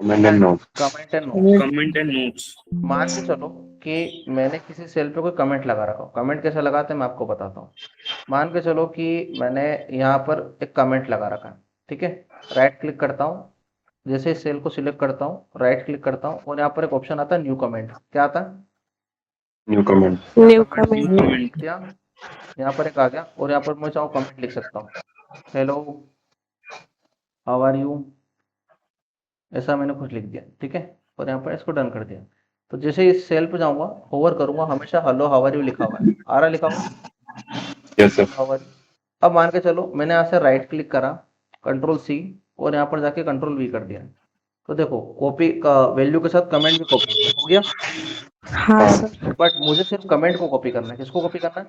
Comment and note. Comment and notes. Comment and notes. मान के चलो कि मैंने किसी सेल पे कोई कमेंट लगा रखा हूँ। कमेंट कैसे लगाते हैं मैं आपको बताता हूँ। मान के चलो कि मैंने यहाँ पर एक कमेंट लगा रखा है, ठीक है? राइट क्लिक करता हूँ, जैसे इस सेल को सिलेक्ट करता हूँ, राइट क्लिक करता हूँ और यहाँ पर एक ऑप्शन आता है न्यू कमेंट। क्या आता है? New comment. New new comment. Comment किया, यहाँ पर एक आ गया और यहाँ पर मैं चाहूँ कमेंट लिख सकता हूँ, हेलो, हाउ आर यू, ऐसा मैंने कुछ लिख दिया, ठीक है? और यहाँ पर इसको डन कर दिया। तो जैसे इस सेल पे जाऊंगा, होवर करूंगा, हमेशा हेलो हाउ आर यू लिखा हुआ है, आ रहा लिखा हुआ? Yes sir. How are you. अब मान के चलो मैंने यहाँ से राइट क्लिक करा, कंट्रोल सी और यहाँ पर जाके कंट्रोल वी कर दिया, तो देखो कॉपी का वैल्यू के साथ कमेंट भी कॉपी हो गया, हाँ सर। बट मुझे सिर्फ कमेंट को कॉपी करना है। किसको कॉपी करना है?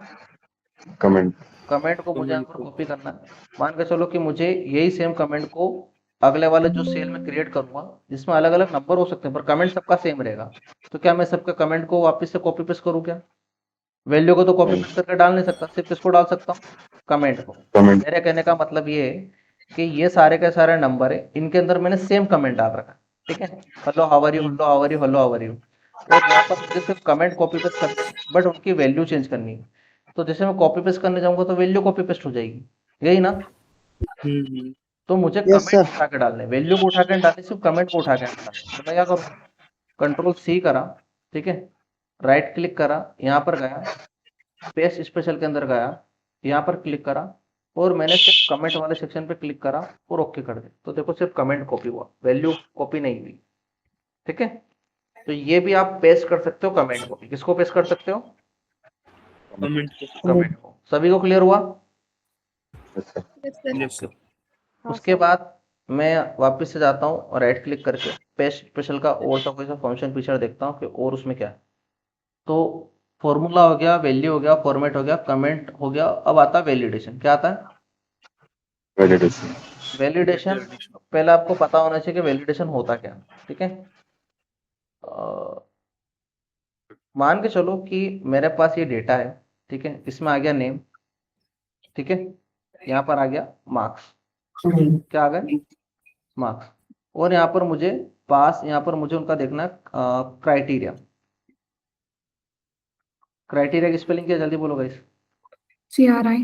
कमेंट। कमेंट को मुझे यहाँ कमेंट पर को कॉपी करना है। मान के चलो कि मुझे यही सेम कमेंट को अगले वाले जो सेल में क्रिएट करूंगा, जिसमें अलग अलग नंबर हो सकते हैं पर कमेंट सबका सेम रहेगा, तो क्या मैं सबका कमेंट को वापस से कॉपी पेस्ट करूँ क्या? वैल्यू को तो कॉपी पेस्ट करके डाल नहीं सकता, सिर्फ किसको डाल सकता हूँ? कमेंट को। कमेंट। मेरे कहने का मतलब ये है कि ये सारे के सारे नंबर है, इनके अंदर मैंने सेम कमेंट डाल रखा है, ठीक है, hello how are you, hello how are you, hello how are you, और यहाँ पर मुझे सिर्फ कमेंट कॉपी पेस्ट करनी है, बट उनकी वैल्यू चेंज करनी है। तो जैसे मैं कॉपी पेस्ट करने जाऊंगा तो वैल्यू कॉपी पेस्ट हो जाएगी, यही ना? तो मुझे यस कमेंट सर। उठा के डालने, वैल्यू को उठा के नहीं डालने, सिर्फ कमेंट को उठा के डालने। तो मैं क्या करूँ? कंट्रोल सी करा, ठीक है, राइट क्लिक करा, यहाँ पर गया, पेस्ट स्पेशल के अंदर गया, यहाँ पर क्लिक करा, और मैंने सिर्फ कमेंट वाले सेक्शन पे क्लिक करा और ओके कर दिया। तो देखो सिर्फ कमेंट कॉपी हुआ, वैल्यू कॉपी नहीं हुई, ठीक है। तो ये भी आप पेस्ट कर सकते हो कमेंट को। किसको पेस्ट कर सकते हो? कमेंट को। कमेंट को। सभी को क्लियर हुआ? अच्छा। Yes, sir. Yes sir. हाँ उसके सर। बाद मैं वापस से जाता हूँ और राइट क्लिक करके पेस्ट स्पेशल का और सा कोई सा फंक्शन फीचर देखता हूँ कि और उसमें क्या है। तो फॉर्मूला हो गया, वैल्यू हो गया, फॉर्मेट हो गया, कमेंट हो गया, अब आता है वैलिडेशन। क्या आता है? वैलिडेशन। वैलिडेशन पहले आपको पता होना चाहिए कि वैलिडेशन होता क्या, ठीक है। मान के चलो कि मेरे पास ये डेटा है, ठीक है, इसमें आ गया नेम, ठीक है, यहाँ पर आ गया मार्क्स, क्या आ गया? मार्क्स। और यहाँ पर मुझे पास, यहाँ पर मुझे उनका देखना है क्राइटेरिया। क्राइटेरिया की स्पेलिंग क्या है? जल्दी बोलो गाइस। CRI.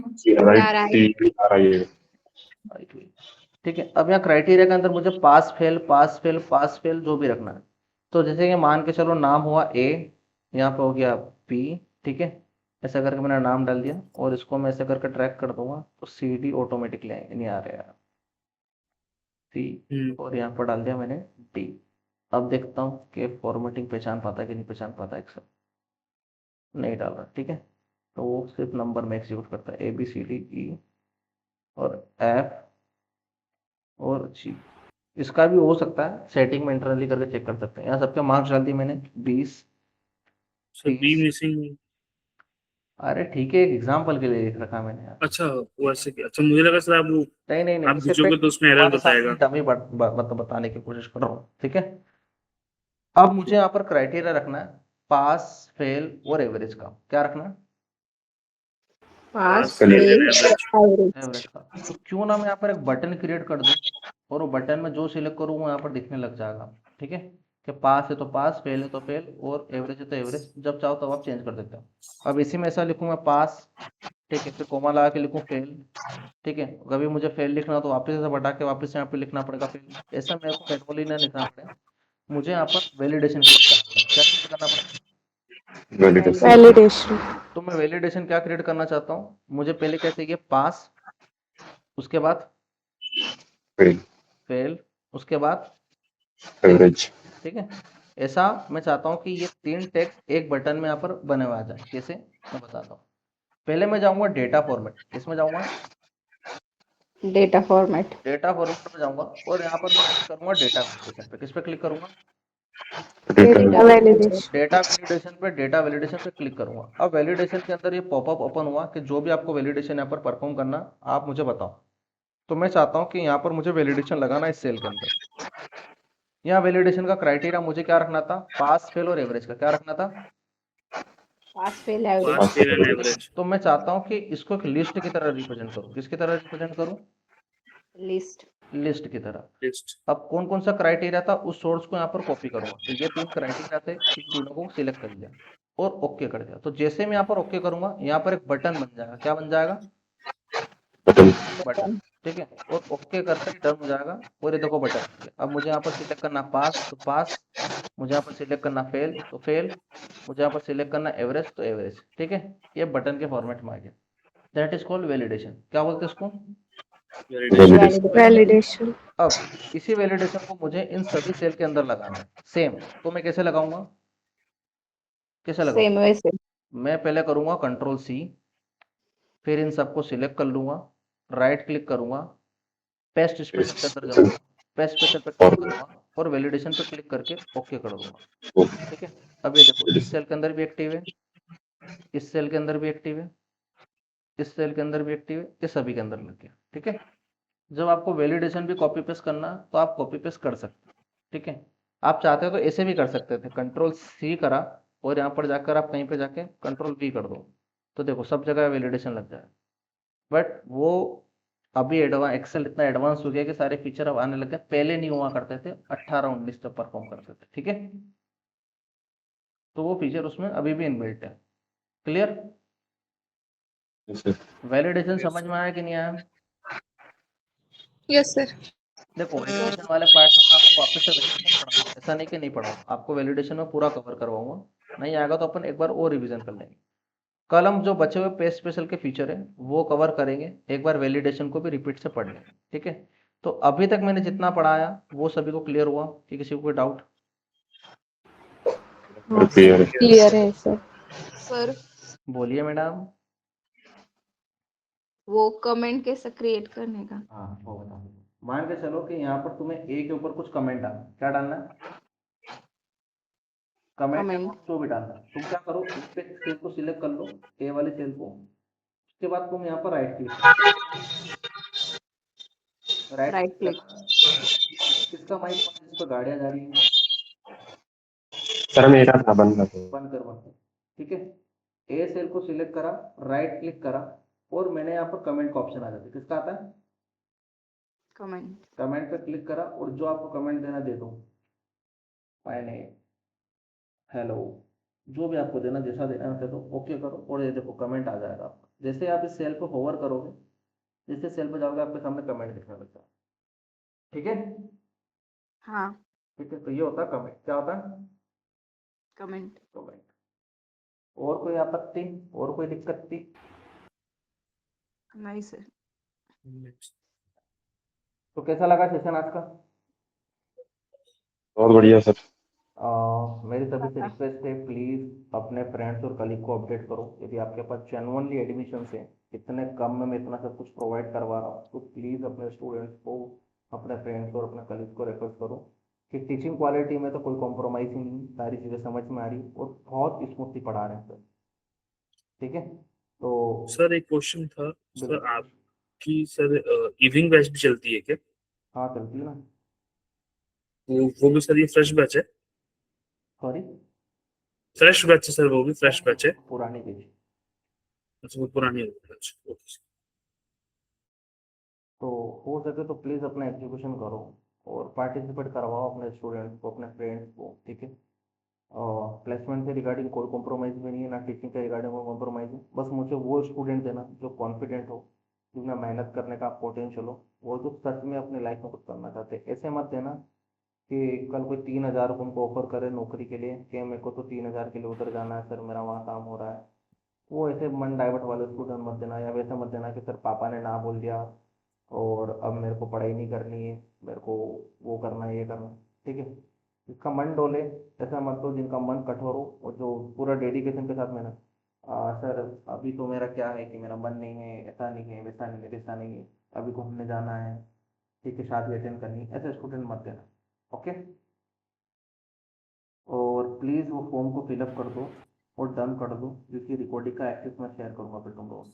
ठीक है, अब यहाँ क्राइटेरिया के अंदर मुझे pass fail, pass fail, pass fail जो भी रखना है। तो जैसे कि मान के चलो नाम हुआ ए, यहाँ पे हो गया बी, ठीक है, ऐसा करके मैंने नाम डाल दिया और इसको मैं ऐसे करके ट्रैक कर दूंगा तो सी डी ऑटोमेटिकली नहीं आ रहा है, सी, और यहाँ पर डाल दिया मैंने डी। अब देखता हूँ कि फॉर्मेटिंग पहचान पाता है कि नहीं पहचान पाता, एक्सेल नहीं डाल रहा, ठीक है। तो वो सिर्फ नंबर में एग्जीक्यूट करता है, A B C D E और एफ और जी। इसका भी हो सकता है, सेटिंग में इंटरनली करके चेक कर सकते हैं। यहाँ सबके मार्क्स डाल दिए मैंने 20, सर बी 30। मिसिंग। अरे ठीक है, एक एग्जाम्पल के लिए लिख रखा मैंने यार। अच्छा वो ऐसे क्या? अच्छा मुझे लगा सर आप वो नहीं नहीं नहीं, आप सिर्फ भेजोगे एक तो उसमें एरर तुम्हारे सामने बताएगा। डमी मतलब बताने की कोशिश कर रहा हूँ, ठीक है। अब मुझे यहाँ पर क्राइटेरिया रखना है पास फेल और एवरेज का। क्या रखना है? Pass fail, fail Average. Average का। तो क्यों ना मैं यहाँ पर एक बटन क्रिएट कर दूं और वो बटन में जो सिलेक्ट करूँ वो यहाँ पर दिखने लग जाएगा, ठीक है, कि पास है तो पास, फेल है तो फेल, और एवरेज है तो एवरेज। जब चाहो तब आप चेंज कर देते हो। अब इसी में ऐसा लिखूँ मैं पास, ठीक है, फिर कोमा लगा के लिखूँ फेल, ठीक है। कभी मुझे फेल लिखना हो तो वापस से बटा के वापस यहाँ पे लिखना पड़ेगा फेल। ऐसा मेरे को मैनुअली ना लिखना पड़े, मुझे यहाँ पर वैलिडेशन क्या करना पड़ेगा? वैलिडेशन। वैलिडेशन। तो मैं वैलिडेशन क्या क्रिएट करना चाहता हूँ? मुझे पहले क्या चाहिए? पास, उसके बाद फेल, फेल, उसके बाद एवरेज। ठीक है। ऐसा मैं चाहता हूँ कि ये 3 टेक्स्ट एक बटन में यहाँ पर बने हुए आ जाए। कैसे? मैं बताता हूँ। पहले मैं जाऊंगा डेटा फॉर्मेट, इसमें जाऊंगा डेटा फॉर्मेट। डेटा फॉर्मेट में जाऊंगा और यहाँ पर मैं क्लिक करूंगा डेटा वैलिडेशन पे। किस पे क्लिक करूंगा? Data validation. डेटा वैलिडेशन पे, डेटा वैलिडेशन पे क्लिक करूंगा। अब वैलिडेशन के अंदर ये पॉपअप ओपन हुआ कि जो भी आपको वैलिडेशन यहाँ पर परफॉर्म करना आप मुझे बताओ। तो मैं चाहता हूँ कि यहाँ पर मुझे वैलिडेशन लगाना इस सेल के अंदर। यहाँ वैलिडेशन का क्राइटेरिया मुझे क्या रखना था? पास फेल और एवरेज का। क्या रखना था? Pass fail average. Pass fail and average. तो मैं चाहता हूँ कि इसको एक लिस्ट की तरह रिप्रेजेंट करूँ। किसकी तरह रिप्रेजेंट करूँ? लिस्ट। लिस्ट की तरह। लिस्ट। अब कौन कौन सा क्राइटेरिया था उस सोर्स को यहाँ पर कॉपी करूंगा। तो ये 3 क्राइटेरिया थे, तीनों को सिलेक्ट कर लिया और ओके कर दिया। तो जैसे मैं यहाँ पर ओके करूंगा, यहाँ पर एक बटन बन जाएगा। क्या बन जाएगा? बटन, ठीक है। और ओके करते ही डन हो जाएगा। और ये देखो बटन। अब मुझे यहाँ पर सिलेक्ट करना पास तो पास, मुझे यहाँ पर सिलेक्ट करना फेल तो फेल, मुझे यहाँ पर सिलेक्ट करना एवरेज तो एवरेज, ठीक है। ये बटन के फॉर्मेट में आ गया। That is called validation. क्या बोलते हैं इसको? वैलिडेशन। वैलिडेशन। अब इसी वैलिडेशन को मुझे इन सभी सेल के अंदर लगाना है सेम। तो मैं कैसे लगाऊंगा? कैसे लगाऊंगा? सेम वैसे। मैं पहले करूंगा कंट्रोल सी, फिर इन सबको सिलेक्ट कर लूंगा, राइट क्लिक करूंगा, पेस्ट स्पेशल के अंदर जाऊंगा, पेस्ट स्पेशल पे क्लिक करूंगा और वैलिडेशन पे क्लिक करके ओके कर दूंगा। ठीक है, अब ये देखो इस सेल के अंदर भी एक्टिव है, इस सेल के अंदर भी एक्टिव है, इस सेल के अंदर भी एक्टिव है, इस सभी के अंदर लग गया। ठीक है, जब आपको वैलिडेशन भी कॉपी पेस्ट करना तो आप कॉपी पेस्ट कर सकते हैं। ठीक है, आप चाहते हो तो ऐसे भी कर सकते थे, कंट्रोल सी करा और यहाँ पर जाकर आप कहीं पे जाके कंट्रोल वी कर दो, तो देखो सब जगह वैलिडेशन लग जाए। बट वो अभी एडवांस एक्सेल इतना एडवांस हो गया कि सारे फीचर अब आने लगे, पहले नहीं हुआ करते थे, 18-19 तक परफॉर्म करते थे। ठीक है, तो वो फीचर उसमें अभी भी इनबिल्ट है। क्लियर? वैलिडेशन समझ में आया कि नहीं आया? Yes sir. देखो वैलिडेशन वाले पार्ट में आपको वापस से वैलिडेशन पढ़ाऊंगा, ऐसा नहीं कि नहीं पढ़ाऊंगा, आपको वैलिडेशन में पूरा कवर करवाऊंगा। नहीं आएगा तो अपन एक बार और रिवीजन कर लेंगे। कल हम जो बचे हुए पे स्पेशल के फीचर है वो कवर करेंगे, एक बार वैलिडेशन को भी रिपीट से पढ़ लेंगे। ठीक है, तो अभी तक मैंने जितना पढ़ाया वो सभी को क्लियर हुआ कि किसी को कोई डाउट? हाँ क्लियर सर, क्लियर है सर। सर बोलिए मैडम। वो कमेंट कैसे क्रिएट करने का? हाँ वो बता, मान के चलो कि यहाँ पर तुम्हें ए के ऊपर कुछ कमेंट डालना, क्या डालना है? Comment comment. जो भी डालना, तुम क्या करो, इस पे सेल को सिलेक्ट कर लो, ए वाले सेल को, उसके बाद तुम यहाँ पर राइट क्लिक राइट क्लिक। किसका माइक बंद है? जिस पर गाड़ियाँ जा रही हैं सर मेरा था बंद कर दो। बंद करवा। ठीक है, ए सेल को सिलेक्ट करा, राइट क्लिक करा और मैंने यहाँ पर कमेंट का ऑप्शन आ जाता है, किसका आता है? कमेंट। कमेंट पे क्लिक करा और जो आपको कमेंट देना दे दो, मैंने हेलो, जो भी आपको देना, जैसा देना है दे दो, ओके करो और ये देखो कमेंट आ जाएगा आपका। जैसे आप इस सेल पे होवर करोगे, जैसे सेल पे जाओगे आपके सामने कमेंट दिखने लग जाएगा। ठीक है, हाँ, ठीक है, तो ये होता है कमेंट। क्या होता है? कमेंट। कमेंट। और कोई आपत्ति और कोई दिक्कत थी? नहीं सर। तो कैसा लगा सेशन आज का? बहुत बढ़िया सर। मेरी सभी से रिक्वेस्ट है, प्लीज़ अपने फ्रेंड्स और कलीग को अपडेट करो। यदि आपके पास जेन्युइनली एडमिशन है, इतने कम में मैं इतना सब कुछ प्रोवाइड करवा रहा हूँ, तो प्लीज़ अपने स्टूडेंट्स को, अपने फ्रेंड्स और अपने कलीग को रेफर करो कि टीचिंग क्वालिटी में तो कोई कॉम्प्रोमाइज़ ही नहीं, सारी चीज़ें समझ में आ रही और बहुत स्मूथली पढ़ा रहे हैं सर। ठीक है, तो सर एक क्वेश्चन था सर, बिल्कुल। आपकी सर इवनिंग बैच भी चलती है क्या? हाँ चलती है ना। वो भी सर ये फ्रेश बैच है? सॉरी, फ्रेश बैच है सर, वो भी फ्रेश बैच है? पुरानी चीज। अच्छा वो पुरानी है। अच्छा ओके सर। तो हो सके तो प्लीज़ अपना एग्जीक्यूशन करो और पार्टिसिपेट करवाओ अपने स्टूडेंट्स को, अपने फ्रेंड्स को। ठीक है, और प्लेसमेंट से रिगार्डिंग कोई कॉम्प्रोमाइज़ भी नहीं है, ना टीचिंग के रिगार्डिंग कोई कॉम्प्रोमाइज़ है। बस मुझे वो स्टूडेंट देना जो कॉन्फिडेंट हो, जिसमें मेहनत करने का पोटेंशियल हो, वो जो सच में अपनी लाइफ में कुछ करना चाहते हैं। ऐसे मत देना कि कल कोई 3,000 उनको ऑफर करे नौकरी के लिए कि मेरे को तो 3,000 के लिए उधर जाना है सर, मेरा वहाँ काम हो रहा है। वो ऐसे मन डाइवर्ट वाले स्टूडेंट मत देना, या वैसे मत देना कि सर पापा ने ना बोल दिया और अब मेरे को पढ़ाई नहीं करनी है, मेरे को वो करना है, ये करना है। ठीक है, जिसका मन डोले ऐसा मत दो, जिनका मन कठोर हो और जो पूरा डेडिकेशन के साथ मेहनत। सर अभी तो मेरा क्या है कि मेरा मन नहीं है, ऐसा नहीं है, वैसा नहीं है, वैसा नहीं है, अभी घूमने जाना है, ठीक है, शादी अटेंड करनी है, ऐसे स्टूडेंट मत देना। ओके, और प्लीज़ वो फॉर्म को फिलअप कर दो और डन कर दो, जिसकी रिकॉर्डिंग का एक्सेस मैं शेयर करूँगा फिर तुम लोगों से।